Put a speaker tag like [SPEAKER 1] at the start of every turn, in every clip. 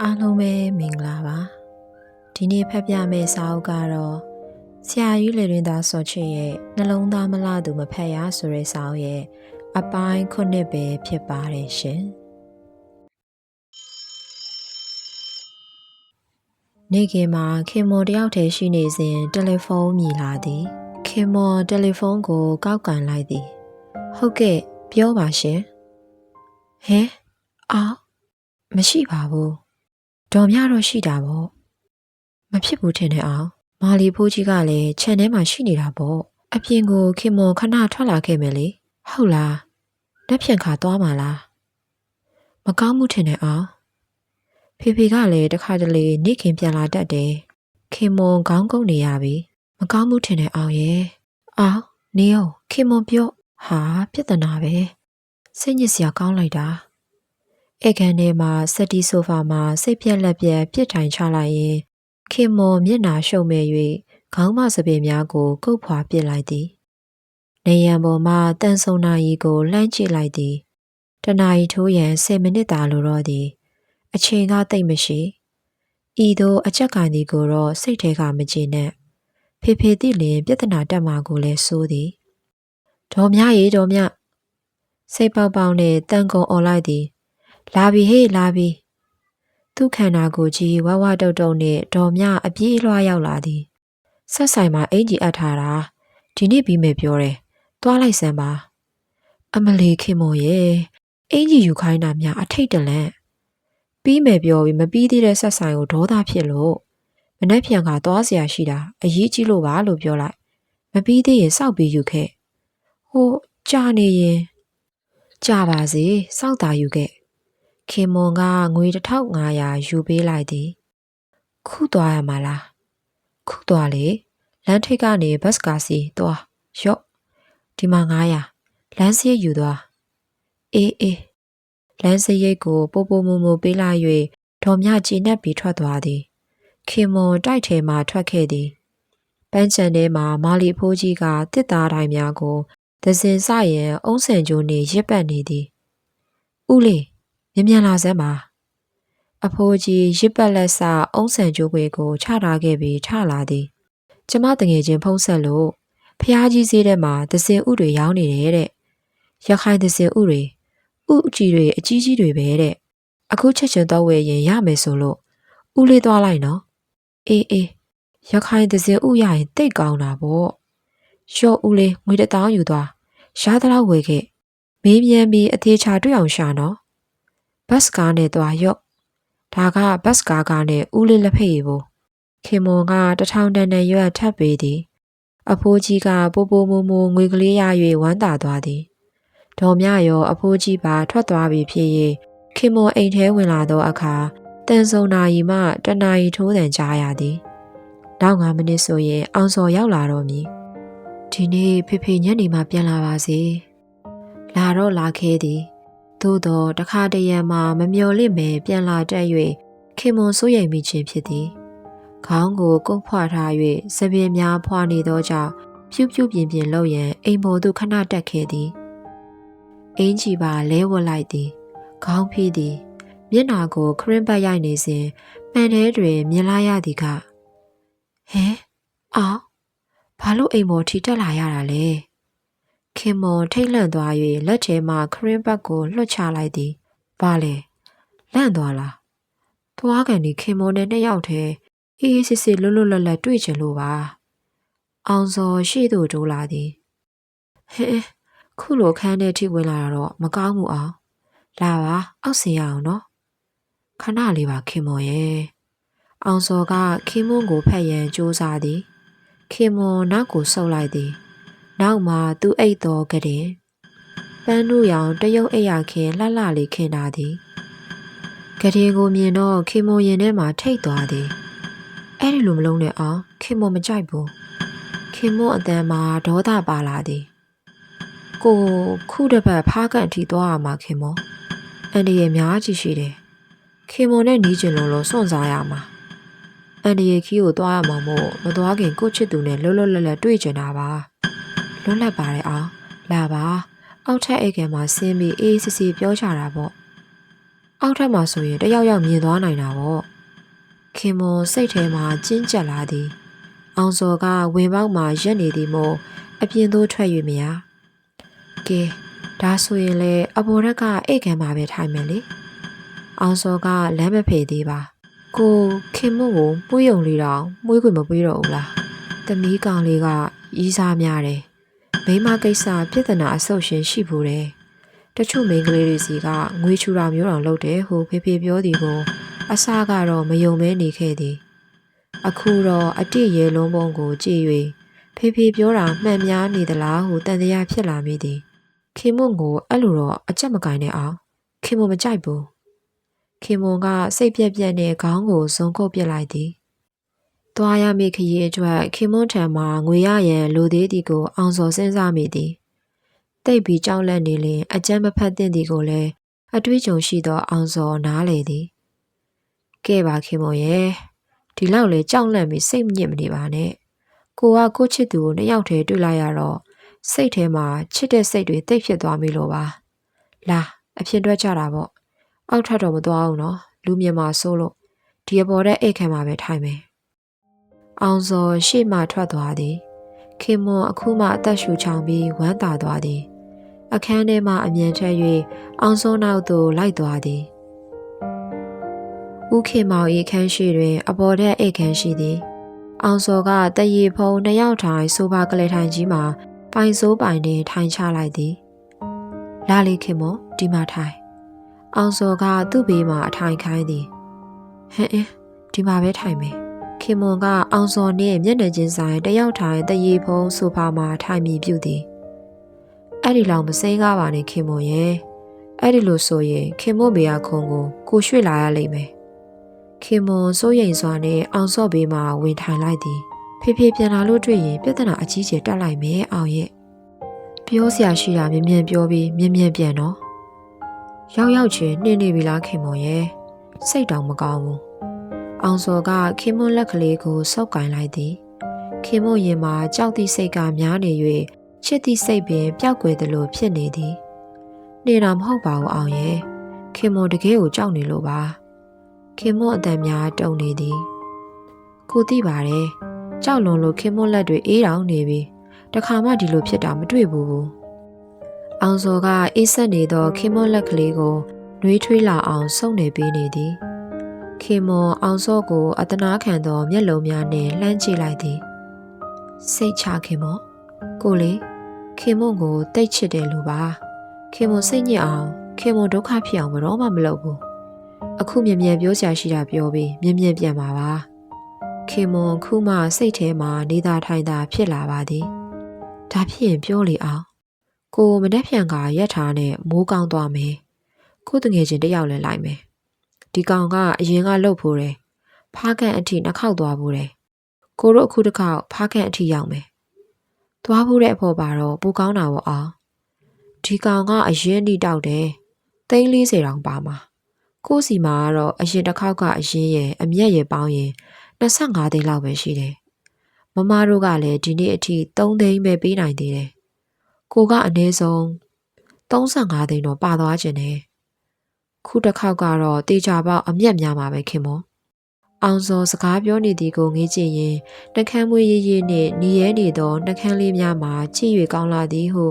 [SPEAKER 1] အားလုံးပဲမင်္ဂလာပါဒီနေ့ဖတ်ပြမယ့်စာအုပ်ကတော့ဆရာကြီးလေတွင်သားစောချစ်ရဲ့နှလုံးသားမလှသူမဖက်ရဆိုတဲ့စာအုပ်ရဲ့အပိုင်း9ပဲဖြစ်ပါတယ်ရှင်နေ့ကမှာခင်မော်တယောက်တည်းရှိနေစဉ်တယ်လီဖုန်းမြည်လာသည်ခင်မော်တယ်လီဖုန်းကိုကောက်ကန်လိုက်သည်ဟုတ်ကဲ့ပြောပါရှင်ဟဲအော်မရှိပါဘူးဒေါ်မြတော့ရှိတာပေါ့မဖြစ်ဘူးထင်တယ်အောင်မာလီဖိုးကြီးကလည်းခြံထဲမှာရှိနေတာပေါ့အပြင်ကိုခင်မော်ခဏထွက်လာခဲ့မယ်လေဟုတ်လားလက်ဖြန့်ခါသွားမှာလားမကောင်းမှုထင်တယ်အောင်ဖေဖေကလည်းတခါတလေနေ့ခင်ပြန်လာတတ်တယ်ခင်မော်ခေါင်းကုန်းနေရပြီမကောင်းမှုထင်တယ်အောင်ရဲ့အောင်နေအောင်ခင်မော်ပြောဟာပြဿနာပဲစိတ်ညစ်စရာကောင်းလိုက်တာအခန်းထဲမှာစက်တီဆိုဖာမှာစိတ်ပြက်လက်ပြက်ပြစ်ထိုင်ချလိုက်ရင်ခင်မော်မျက်နာရှုံမဲ့၍ခေါင်းမစပင်များကိုကုတ်ဖွာပစ်လိုက်သည်နေရန်ပေါ်မှတန်ဆုံနာရီကိုလှမ်းကြည့်လိုက်သည်တနာရီထိုးရန်10မိနစ်သာလိုတော့သည်အချိန်ကတိတ်မရှိဤသို့အချက်ကန်သည်ကိုတော့စိတ်ထဲကမကျေနပ်ဖေဖေသိလျင်ပြဿနာတက်မှာကိုလည်းစိုးသည်ဒေါ်မြရေဒေါ်မြစိတ်ပေါက်ပေါက်နဲ့တန်ကုန်អော်လိုက်သည်လာပြီဟေးလာပြီသူ့ခန္ဓာကိုယ်ကြီးဝဝတုတ်တုတ်နဲ့ဒေါ်မြအပြေးအလွှားရောက်လာသည်ဆက်ဆိုင်မှာအင်ကြီးအပ်ထားတာဒီနေ့ပြီးမယ်ပြောတယ်သွားလိုက်စမ်းပါအမလီခင်မော်ရဲ့အင်ကြီးယူခိုင်းတာများအထိတ်တလန့်ပြီးမယ်ပြောပြီးမပြီးသေးတဲ့ဆက်ဆိုင်ကိုဒေါသဖြစ်လို့မနှက်ဖြန်ကသွားเสียရှိတာအရေးကြီးလို့ပါလို့ပြောလိုက်မပြီးသေးရင်စောက်ပြီးယူခဲ့ဟိုကြာနေရင်ကြာပါစေစောက်တာယူခဲ့ခင်မွန်ကငွေ1500ယူပေးလိုက်သည်ခုသွားရမှာလားခုသွားလေလမ်းထိပ်ကနေဘတ်စကားစီသွားရော့ဒီမှာ900လမ်းစရိတ်ယူသွားအေးလမ်းစရိတ်ကိုပိုပိုမိုမိုပေးလိုက်၍ဒေါ်မြကြည်နက်ပြီးထွက်သွားသည်ခင်မွန်တိုက်ထဲမှထွက်ခဲ့သည်ပန်းချံထဲမှာမာလီဖိုးကြီးကတစ်သားတိုင်းများကိုသစင်စရန်အုံးဆန်ကျိုးနှင့်ရစ်ပတ်နေသည်ဦးလေးမြန်လာစမ်းပါအဖိုးကြီးရစ်ပတ်လက်စအုံးဆန်ကျိုးခွေကိုချထားခဲ့ပြီးထလာသည်ကျမတငယ်ချင်းဖုံးဆက်လို့ဖျားကြီးဈေးထဲမှာသစင်ဥတွေရောင်းနေတယ်တဲ့ရခိုင်သစင်ဥတွေဥအကြီးတွေအကြီးကြီးတွေပဲတဲ့အခုချက်ချင်းတော့ဝယ်ရင်ရမယ်ဆိုလို့ဥလေးသွားလိုက်နော်အေးရခိုင်သစင်ဥရရင်တိတ်ကောင်းတာပေါ့ရော့ဥလေးငွေ1000ယူသွားရှားသလောက်ဝယ်ခဲ့မင်းမြန်ပြီးအသေးချာတွေ့အောင်ရှာနော်ဘတ်စကားနဲ့သွားရော့ဒါကဘတ်စကားကနဲ့ဦးလေးလက်ဖက်ရည်ဘူးခင်မွန်က1000တန်တန်ရွက်ထပ်ပေးသည်အဖိုးကြီးကပိုပိုမိုမိုငွေကလေးရ၍ဝမ်းသာသွားသည်ဒေါ်မြရောအဖိုးကြီးပါထွက်သွားပြီဖြစ်၍ခင်မွန်အိမ်ထဲဝင်လာသောအခါတန်ဆုံနာရီမှတနာရီထိုးတန်ကြားရသည်နောက်9မိနစ်ဆိုရင်အောင်စော်ရောက်လာတော့မည်ဒီနေ့ဖေဖေညနေမှပြန်လာပါစေလာတော့လာခဲ့သည်သို့တော့တခါတရံမှာမမျော်လင့်ပဲပြန်လာတတ်၍ခင်မွန်စိုးရိမ်မိခြင်းဖြစ်သည်ခေါင်းကိုကုတ်ဖွာထား၍စပင်များဖွာနေသောကြောင့်ဖြူးဖြူးပြင်းလုပ်ရန်အိမ်ပေါ်သို့ခဏတက်ခဲ့သည်အင်းကြီးပါလဲဝတ်လိုက်သည်ခေါင်းဖိသည်မျက်နာကိုခရင်းပတ်ရိုက်နေစဉ်မှန်ထဲတွင်မြင်လာရသည်ကဟဲအော်ဘာလို့အိမ်ပေါ်ထိတက်လာရတာလဲခင်မွန်ထိတ်လန့်သွား၍လက်ထဲမှခရင်းပတ်ကိုလွှတ်ချလိုက်သည်ဘာလဲလန့်သွားလားသွားကန်ဒီခင်မွန်နဲ့2ယောက်တည်းအေးစစ်စစ်လွတ်လွတ်လပ်လပ်တွေ့ချင်လို့ပါအောင်စောရှေ့သို့တိုးလာသည်ဟဲခုလိုခန်းထဲထိဝင်လာတော့မကောင်းဘူးအောင်လာပါအောက်ဆင်းရအောင်နော်ခဏလေးပါခင်မွန်ရဲ့အောင်စောကခင်မွန်ကိုဖက်ရန်ကြိုးစားသည်ခင်မွန်နောက်ကိုဆုပ်လိုက်သည်နောက်မှသူအိတ်တော်ကတဲ့ပန်းတို့ရောင်တရုတ်အိယာခင်လှလှလေးခင်တာသည်ကတဲ့ကိုမြင်တော့ခင်မွန်ရင်ထဲမှာထိတ်သွားသည်အဲ့ဒီလိုမလုံးနဲ့အောင်ခင်မွန်မကြိုက်ဘူးခင်မွန်အတန်းမှာဒေါသပါလာသည်ကိုခုတစ်ပတ်ဖားကန်ထိသွားရမှာခင်မွန်အန်ဒီရဲ့များကြီးရှိတယ်ခင်မွန်နဲ့နီးကျင်လို့စွန့်စားရမှာအန်ဒီရဲ့ခီးကိုသွားရမှာမို့မသွားခင်ကိုချစ်သူနဲ့လွတ်လွတ်လပ်လပ်တွေ့ကျင်တာပါလွတ်လပ်ပါတယ်အောင်လာပါအောက်ထပ်အိတ်ကမှာဆင်းပြီးအေးစစ်စစ်ပြောကြတာပေါ့ အောက်ထပ်မှာဆိုရင်တယောက်ယောက်မြင်သွားနိုင်တာပေါ့ခင်မွန်စိတ်ထဲမှာကျဉ်းကျပ်လာသည်အောင်စော်ကဝင်ပေါက်မှာရက်နေသည်မို့အပြင်သို့ထွက်၍မရကဲဒါဆိုရင်လေအပေါ်ရက်ကအိတ်ခံမှာပဲထိုင်မယ်လေအောင်စော်ကလမ်းမဖေသေးပါကိုခင်မွန်ကိုပွေးယုံလေးတော့မွေးခွင့်မပေးတော့ဘူးလားသမီးကောင်လေးကရီးစားများတယ်မိမကိစ္စပြဿနာအဆုတ်ရှင်ရှိဘူးတယ်တချို့မိန်းကလေးတွေစီကငွေချူတာမျိုးတောင်လုပ်တယ်ဟုဖေဖေပြောသည်ကိုအစကတော့မယုံမဲနေခဲ့သည်အခုတော့အတိရဲလုံးပုံကိုကြည့်၍ဖေဖေပြောတာမှန်များနေသလားဟုတန်တရားဖြစ်လာမိသည်ခင်မွန်ကိုအဲ့လိုတော့အချက်မကင်နဲ့အောင်ခင်မွန်မကြိုက်ဘူးခင်မွန်ကစိတ်ပြက်ပြက်နဲ့ခေါင်းကိုဇုံကုတ်ပစ်လိုက်သည်သွားရမိခရီးအတွက်ခင်မွန်ထံမှငွေရရန်လိုသေးသည်ကိုအောင်စော်စဉ်းစားမိသည်တိတ်ပြီးကြောက်လန့်နေလင်အကျမ်းမဖတ်သင့်သည်ကိုလည်းအတွေးကြုံရှိသောအောင်စော်နားလေသည်ကဲပါခင်မွန်ရဲ့ဒီလောက်လေကြောက်လန့်ပြီးစိတ်ညစ်မနေပါနဲ့ကိုကကိုချစ်သူကိုနှစ်ယောက်တည်းတွေ့လိုက်ရတော့စိတ်ထဲမှာချစ်တဲ့စိတ်တွေတိတ်ဖြစ်သွားပြီလို့ပါလာအဖြစ်တွက်ကြတာပေါ့အောက်ထပ်တော့မသွားအောင်နော်လူမြင်မှာစိုးလို့ဒီအပေါ်တဲ့အိတ်ခံမှာပဲထိုင်မယ်အောင်စော်ရှေ့မှထွက်သွားသည်ခင်မွန်အခုမှအသက်ရှူချောင်ပြီးဝမ်းသာသွားသည်အခန်းထဲမှအမြန်ထွက်၍အောင်စောနောက်သို့လိုက်သွားသည်ဦးခင်မောင်၏ခန်းရှိတွင်အပေါ်တဲ့အိတ်ခန်းရှိသည်အောင်စော်ကတရေဖုံးနှစ်ယောက်ထိုင်ဆိုဖာကလေးထိုင်ကြီးမှာပိုင်စိုးပိုင်နှင့်ထိုင်ချလိုက်သည်လာလေခင်မွန်ဒီမှာထိုင်အောင်စော်ကသူ့ဘေးမှာအထိုင်ခိုင်းသည်ဟင်းဒီမှာပဲထိုင်မယ်ခင်မွန်ကအောင်စော်နှင့်မျက်နှာချင်းဆိုင်တယောက်ထိုင်တရေဖုံးဆိုဖာမှာထိုင်မိပြုသည်အဲ့ဒီလောက်မစိမ်းကားပါနဲ့ခင်မွန်ရဲ့အဲ့ဒီလိုဆိုရင်ခင်မွန်ဘေးကခုံကိုရွှေ့လာရလိမ့်မယ်ခင်မွန်စိုးရိမ်စွာနဲ့အောင်စော့ဘေးမှာဝင်ထိုင်လိုက်သည်ဖေဖေပြန်လာလို့တွေ့ရင်ပြဿနာအကြီးကျယ်တက်လိုက်မယ်အောင်ရဲ့ပြောစရာရှိတာမြင်မြင်ပြောပြီးမြင်မြင်ပြန်တော့ရောက်ချင်းနှင်းနေပြီလားခင်မွန်ရဲ့စိတ်တောင်မကောင်းဘူးအောင်စော်ကခင်မွန်လက်ကလေးကိုစောက်ကင်လိုက်သည်ခင်မွန်ရင်မှာကြောက်သည့်စိတ်ကများနေ၍ချစ်သည့်စိတ်ပင်ပျောက်ကွယ်သလိုဖြစ်နေသည်နေတာမဟုတ်ပါဘူးအောင်ရဲ့ခင်မွန်တကယ်ကိုကြောက်နေလို့ပါခင်မွန်အတန်များတုန်နေသည်ကိုသိပါတယ်ကြောက်လွန်လို့ခင်မွန်လက်တွေအေးတောင်နေပြီတခါမှဒီလိုဖြစ်တာမတွေ့ဘူးအောင်စော်ကအေးဆက်နေသောခင်မွန်လက်ကလေးကိုနှွေးထွေးလာအောင်စုံနေပေးနေသည်ခင်မွန်အောင်စော့ကိုအတနာခံသောမျက်လုံးများနဲ့လှမ်းကြည့်လိုက်သည်စိတ်ချခင်မွန်ကိုလေခင်မွန်ကိုတိတ်ချစ်တယ်လို့ပါခင်မွန်စိတ်ညစ်အောင်ခင်မွန်ဒုက္ခဖြစ်အောင်ဘယ်တော့မှမလုပ်ဘူးအခုမြင်မြင်ပြောစရာရှိတာပြောပြီးမြင်မြင်ပြန်ပါပါခင်မွန်ခုမှစိတ်ထဲမှာနေသာထိုင်သာဖြစ်လာပါသည်ဒါဖြစ်ရင်ပြောလေအောင်ကိုမနှက်ဖြန်ကရက်ထားနဲ့မိုးကောင်းသွားမယ်ကိုတငယ်ချင်းတယောက်လည်းလိုက်မယ်ဒီကောင်ကအရင်ကလှုပ်ဖို့တယ်ဖားကန်အထိနှခောက်သွားဖို့တယ်ကိုတို့အခုတစ်ခေါက်ဖားကန်အထိရောက်မယ်သွားဖို့တဲ့အဖို့ပါတော့ပူကောင်းတာပေါ့အောင်ဒီကောင်ကအရင်နှိတောက်တယ်340တောင်ပါမှာကိုစီမှာကတော့အရင်တစ်ခေါက်ကအရင်ရဲ့အမျက်ရဲ့ပေါင်းရင်25သိန်းလောက်ပဲရှိတယ်မမတို့ကလည်းဒီနေ့အထိ3သိန်းပဲပေးနိုင်သေးတယ်ကိုကအနည်းဆုံး35သိန်းတော့ပါသွားခြင်းတယ်ခုတစ်ခေါက်ကတော့တေချာပေါက်အမျက်များမှာပဲခင်ဗျအောင်စောစကားပြောနေသည်ကိုငေးကြည့်ရင်နှကမ်းမွေးရေးရေးနှင့်နီးရဲနေသောနှကမ်းလေးများမှာချစ်၍ကောင်းလာသည်ဟု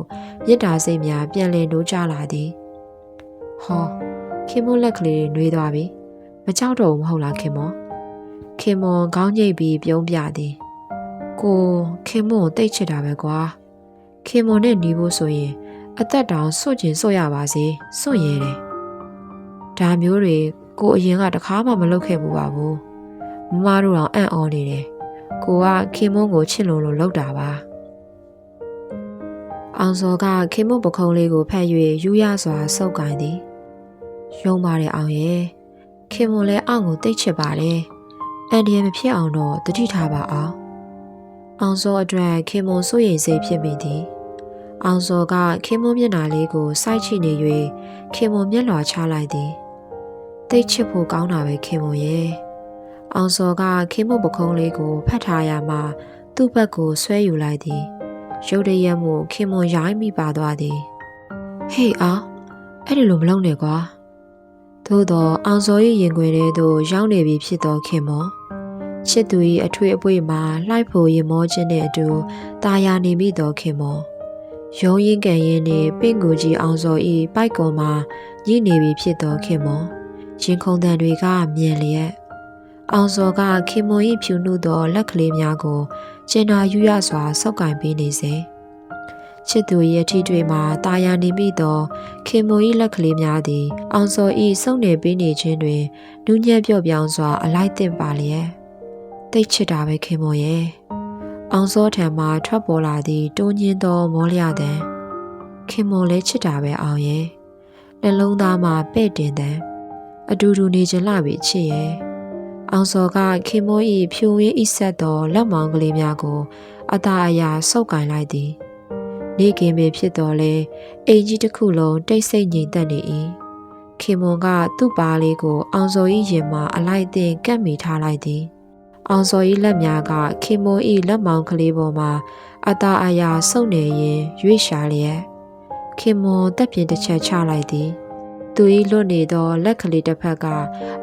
[SPEAKER 1] မေတ္တာစိတ်များပြန်လည်နိုးကြလာသည်ဟောခင်မွန်လက်ကလေးတွေနှွေးသွားပြီမကြောက်တော့ဘူးမဟုတ်လားခင်မွန်ခင်မွန်ခေါင်းညိတ်ပြီးပြုံးပြသည်ကိုခင်မွန်ကိုတိတ်ချစ်တာပဲကွာခင်မွန်နဲ့နေဖို့ဆိုရင်အသက်တောင်စွန့်ကျင်စွန့်ရပါစေစွန့်ရဲတယ်ဒါမျိုးတွေကိုအရင်ကတခါမှမလုပ်ခဲ့ဘူးပါဘူးမမတို့တော့အံ့ဩနေတယ်ကိုကခင်မွန်ကိုချစ်လို့လုပ်တာပါအောင်စောကခင်မွန်ပခုံးလေးကိုဖက်၍ယူရစွာစုပ်ကိုင်သည်ယုံပါတယ်အောင်ရဲ့ခင်မွန်လည်းအောင်ကိုတိတ်ချစ်ပါတယ်အန်ဒီမဖြစ်အောင်တော့တတိထားပါအောင်စောအတွက်ခင်မွန်စိုးရိမ်စိတ်ဖြစ်မိသည်အောင်စောကခင်မွန်မျက်နှာလေးကိုစိုက်ချိနေ၍ခင်မွန်မျက်လွှာချလိုက်သည်တိတ်ချစ်ဖို့ကောင်းတာပဲခင်မွန်ရဲ့အောင်စောကခင်မွန်ပခုံးလေးကိုဖတ်ထားရမှသူ့ဘက်ကိုဆွဲယူလိုက်သည်ရုတ်တရက်မှုခင်မွန်ရိုင်းမိပါသွားသည်ဟေးအောင်အဲ့ဒီလိုမလုပ်နဲ့ကွာသူ သို့သောအောင်စော၏ရင်ခွင်ထဲသို့ရောက်နေပြီဖြစ်သောခင်မောချစ်သူ၏အထွေအပွေမှာလှိုက်ဖို့ရင်မောခြင်းနှင့်အတူတာယာနေမိသောခင်မောရုံးရင်ကန်ရင်နှင့်ပင့်ကိုကြီးအောင်စော၏ပိုက်ကွန်မှာညှိနေပြီဖြစ်သောခင်မောရင်ခုန်တန်တွေကမြင်လျက်အောင်စောကခင်မွန်၏ဖြူနှုသောလက်ကလေးများကိုကျင်နာယူရစွာစောက်ကင်ပေးနေစေချစ်သူရဲ့ထီတွေမှာတာယာနေမိသောခင်မွန်၏လက်ကလေးများသည်အောင်စော၏စုံနေပေးနေခြင်းတွင်နူးညံ့ပြော့ပြောင်းစွာအလိုက်သင့်ပါလျက်တိတ်ချစ်တာပဲခင်မွန်ရဲ့အောင်စောထံမှထွက်ပေါ်လာသည့်တိုးညင်းသောမောလျသံခင်မွန်လည်းချစ်တာပဲအောင်ရဲ့နှလုံးသားမှာပဲ့တင်တဲ့အတူတူနေကြလှပြီချစ်ရဲ့အောင်စောကခင်မွန်၏ဖြူရင်းဤဆက်သောလက်မောင်းကလေးများကိုအသာအရာဆုပ်ကင်လိုက်သည်နေကင်ပင်ဖြစ်တော်လဲအိမ်ကြီးတစ်ခုလုံးတိတ်ဆိတ်ငြိမ်သက်နေ၏ခင်မွန်ကသူ့ပါလေးကိုအောင်စော၏ရင်မှာအလိုက်အသင့်ကပ်မိထားလိုက်သည်အောင်စော၏လက်များကခင်မွန်၏လက်မောင်းကလေးပေါ်မှာအသာအရာဆုပ်နေရင်ရွေ့ရှာလျက်ခင်မွန်တက်ပြင်တစ်ချက်ချလိုက်သည်သူ၏လွတ်နေသောလက်ကလေးတစ်ဖက်က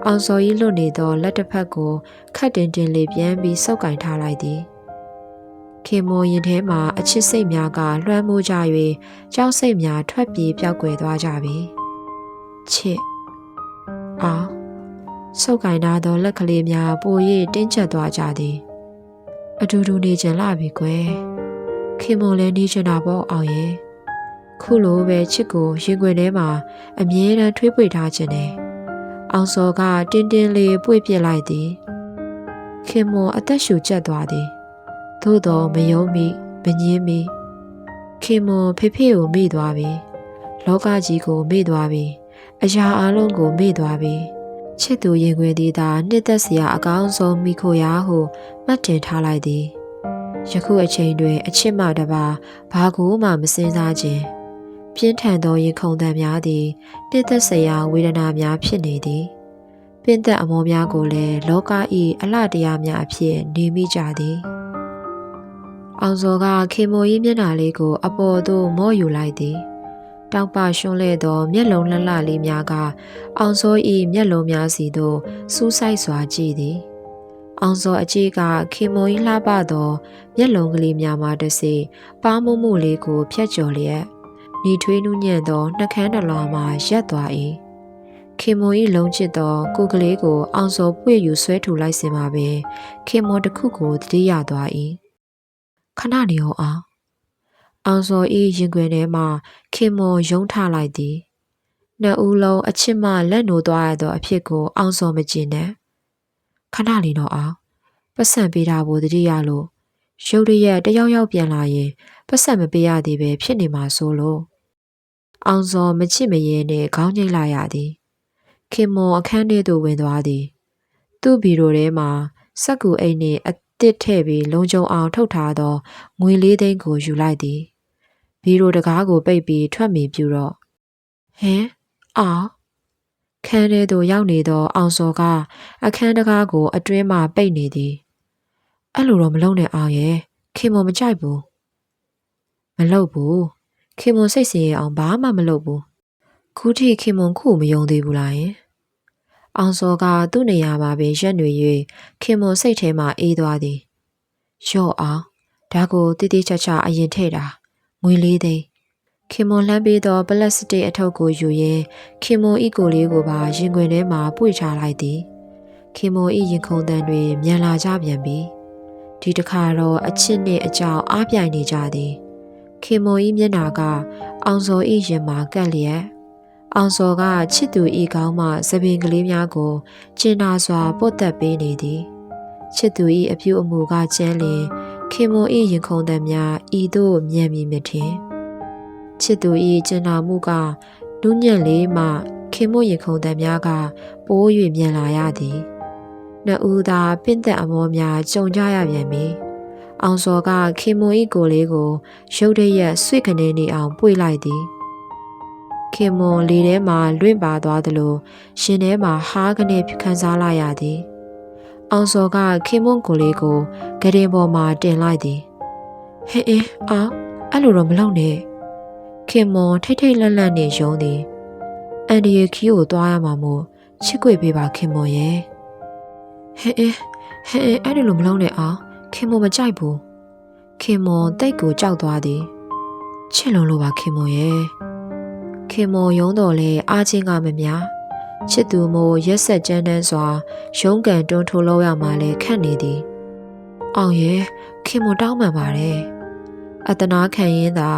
[SPEAKER 1] အောင်စော၏လွတ်နေသောလက်တစ်ဖက်ကိုခတ်တင်တင်လေးပြန်ပြီးဆုပ်ကင်ထားလိုက်သည်ခင်မွန်ရင်ထဲမှာအချစ်စိတ်များကလွှမ်းမိုးကြ၍ကြောက်စိတ်များထွက်ပြေးပြောက်ကွယ်သွားကြပြီချစ်အောင်ဆုပ်ကင်ထားသောလက်ကလေးများပို၍တင်းကျပ်သွားကြသည်အတူတူနေကြလှပြီကွယ်ခင်မွန်လည်းနေချင်တာပေါ့အောင်ရဲ့ခုလိုပဲချစ်ကိုရင်ခွင်ထဲမှာအမြဲတမ်းထွေးပွေထားခြင်းနဲ့အောင်စောကတင်းတင်းလေးပွေ့ပြစ်လိုက်သည်ခင်မွန်အသက်ရှူကျက်သွားသည်သို့တော်မယုံမိမငင်းမိခင်မွန်ဖေဖေကိုမေ့သွားပြီလောကကြီးကိုမေ့သွားပြီအရာအလုံးကိုမေ့သွားပြီချစ်သူရင်ခွင်သည်သာနှစ်သက်စရာအကောင်းဆုံးမိခိုရာဟုမှတ်တင်ထားလိုက်သည်ယခုအချိန်တွင်အချစ်မှတပါဘာကိုမှမစင်စားခြင်းပြင်းထန်သောရင်ခုန်သံများသည်နှစ်သက်စရာဝေဒနာများဖြစ်နေသည်ပင်သက်အမောများကိုလည်းလောက၏အလှတရားများအဖြစ်နေမိကြသည်အောင်စောကခင်မွန်၏မျက်နှာလေးကိုအပေါ်သို့မော့ယူလိုက်သည်တောက်ပရွှန်းလဲသောမျက်လုံးလှလှလေးများကအောင်စော၏မျက်လုံးများစီသို့စူးစိုက်စွာကြည့်သည်အောင်စောအကြီးကခင်မွန်၏လှပသောမျက်လုံးကလေးများမှတစေပါးမှုလေးကိုဖြတ်ကျော်လျက်ညီထွေးနူးညံ့သောနှကန်းတလွာမှရက်သွား၏ခင်မွန်၏လုံးချစ်သောကိုယ်ကလေးကိုအောင်စောပွေ့ယူဆွဲထူလိုက်စင်ပါပဲခင်မွန်တစ်ခုကိုတတိယသွား၏ခဏနေအောင်စော၏ရင်ခွင်ထဲမှခင်မွန်ယုံထလိုက်သည်နှစ်ဦးလုံးအချစ်မှလက်နိုးသွားရသောအဖြစ်ကိုအောင်စောမကျင်နဲ့ခဏလေးတော့အောင်ပတ်စံပေးတာကိုတတိယလို့ရုတ်တရက်တယောက်ယောက်ပြန်လာရင်ပတ်စံမပေးရသေးပဲဖြစ်နေမှာဆိုလို့အောင်စောမချစ်မရဲနဲ့ခေါင်းငိတ်လာရသည်ခင်မွန်အခန်းထဲသို့ဝင်သွားသည်သူ့ဘီရိုထဲမှာစက်ကူအိတ်နှင့်အသစ်ထည့်ပြီးလုံခြုံအောင်ထုတ်ထားသောငွေ4 သိန်းကိုယူလိုက်သည်ဘီရိုတကားကိုပိတ်ပြီးထွက်မိပြူတော့ဟင်အောင်ခန်းထဲသို့ရောက်နေသောအောင်စောကအခန်းတကားကိုအတွင်းမှပိတ်နေသည်အဲ့လိုတော့မလုပ်နဲ့အောင်ရဲ့ခင်မွန်မကြိုက်ဘူးမလုပ်ဘူးခင်မွန်စိတ်ဆင်းရဲအောင်ဘာမှမလုပ်ဘူးခုထိခင်မွန်ခုမယုံသေးဘူးလားယင်အောင်စောကသူ့နေရာမှာပင်ရက်နေ၍ခင်မွန်စိတ်ထဲမှာအေးသွားသည်ရော့အောင်ဒါကိုတိတိကျကျအရင်ထည့်တာငွေ4 သိန်းခင်မွန်လှမ်းပေးသောပလတ်စတစ်အထုပ်ကိုယူရင်းခင်မွန်ဤကိုလေးကိုပါရင်ခွင်ထဲမှာပွေချလိုက်သည်ခင်မွန်ဤရင်ခုန်တန်တွေမြန်လာကြပြန်ပြီဒီတစ်ခါတော့အချစ်နှင့်အကြောင်းအားပြိုင်နေကြသည်ခင်မွန်ဤမျက်နှာကအောင်စောဤရင်မှာကပ်လျက်အောင်စောကချစ်သူဤကောင်းမှသပင်ကလေးများကိုကျင်နာစွာပုတ်သက်ပေးနေသည်ချစ်သူဤအပြုအမူကကျန်းလျင်ခင်မွန်ဤရင်ခုန်တန်များဤသို့မြန်မြည်မထင်ချစ်သူဤကျင်နာမှုကနူးညံ့လေးမှခင်မွန်ရင်ခုန်တန်များကပိုး၍မြန်လာရသည်နှစ်ဦးသာပင့်သက်အမောများကြုံကြရပြန်ပြီအောင်စောကခင်မွန်ဤကိုလေးကိုရုတ်တရက်ဆွေကနေနေအောင်ပွေလိုက်သည်ခင်မွန်လေထဲမှာလွင့်ပါသွားသလိုရှင်ထဲမှာဟားကနေခံစားလိုက်ရသည်အောင်စောကခင်မွန်ကိုလေးကိုဂရင်ပေါ်မှာတင်လိုက်သည်ဟင်းအောင်အဲ့လိုတော့မလုပ်နဲ့ခင်မွန်ထိတ်ထိတ်လန့်လန့်နေရုံသည်အန်ဒီရဲ့ခီးကိုသွားရမှာမို့ ချစ်ကွေပေးပါခင်မော်ရဲ့ဟဲ့အဲ့ဒီလိုမလုံးနဲ့အောင်ခင်မော်မကြိုက်ဘူးခင်မော်တိတ်ကိုကြောက်သွားသည်ချစ်လုံးလို့ပါခင်မော်ရဲ့ခင်မော်ယုံတော်လဲအားချင်းကမများချစ်သူမို့ရက်ဆက်ကြမ်းတမ်းစွာရုံးကန်တွန်းထိုးလို့ရမှလဲခန့်နေသည်အောင်ရဲ့ခင်မော်တောင်းပန်ပါတယ်အတနာခံရင်းသာ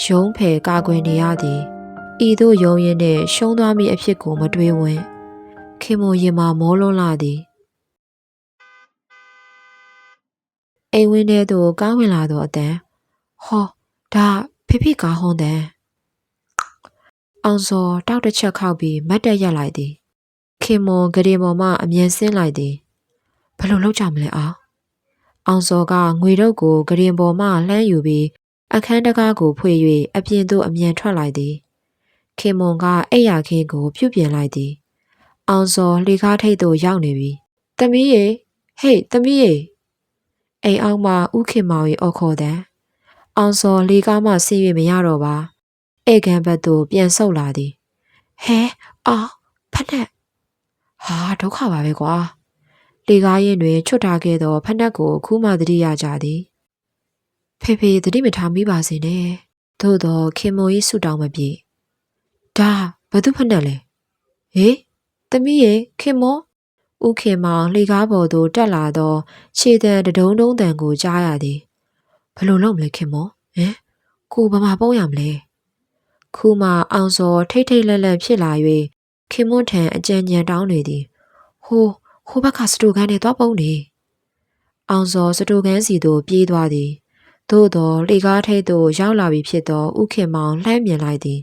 [SPEAKER 1] ရုံးဖယ်ကာကွယ်နေရသည်ဤသို့ယုံရင်နဲ့ရှုံးသွားမိအဖြစ်ကိုမတွေးဝန်းခင်မော်ရင်မှာမောလွန်းလာသည်အိမ်ဝင်းထဲသို့ကားဝင်လာသောအတန်ဟောဒါဖေကားဟွန်းတဲ့အောင်စောတောက်တစ်ချက်ခောက်ပြီးမတ်တက်ရက်လိုက်သည်ခင်မော်ဂရေပေါ်မှအမြန်ဆင်းလိုက်သည်ဘယ်လိုလုပ်ကြမလဲအောင်စောကငွေတုပ်ကိုဂရင်ပေါ်မှလှမ်းယူပြီးအခန်းတကားကိုဖွင့်၍အပြင်သို့အမြန်ထွက်လိုက်သည်ခင်မွန်ကအိပ်ယာခင်းကိုပြုတ်ပြင်လိုက်သည်အောင်စောလေကားထိပ်သို့ရောက်နေပြီသမီးရေဟေးသမီးရေအိမ်အောင်မှဥခင်မောင်၏အော်ခေါ်တဲ့အောင်စောလေကားမှဆင်း၍မရတော့ပါဧကန်ဘက်သို့ပြန်ဆုတ်လာသည်ဟဲဖက်နဲ့ဟာဒုက္ခပါပဲကွာလေကားရင်တွင်ချွတ်ထားခဲ့သောဖက်နှက်ကိုခုမှသတိရကြသည်ဖေသတိမထားမိပါစေနဲ့သို့သောခင်မိုးကြီးဆူတောင်းမပြေဒါဘသူဖက်နှက်လဲဟေးသမီးရေခင်မိုးဥခင်မောင်လေကားပေါ်သို့တက်လာသောခြေတံတဒုံဒုံတန်ကိုကြားရသည်ဘယ်လိုလုပ်မလဲခင်မိုးကိုဘာမှပုံးရမလဲခုမှအောင်စောထိတ်ထိတ်လက်လက်ဖြစ်လာ၍ခင်မွန်းထံအကြံဉာဏ်တောင်းနေသည်ဟိုဘက်ကစတိုကန်နဲ့သွားပုံးနေအောင်စောစတိုကန်စီသို့ပြေးသွားသည်သို့သောလေကားထိပ်သို့ရောက်လာပြီဖြစ်သောဥခင်မောင်လှမ်းမြင်လိုက်သည်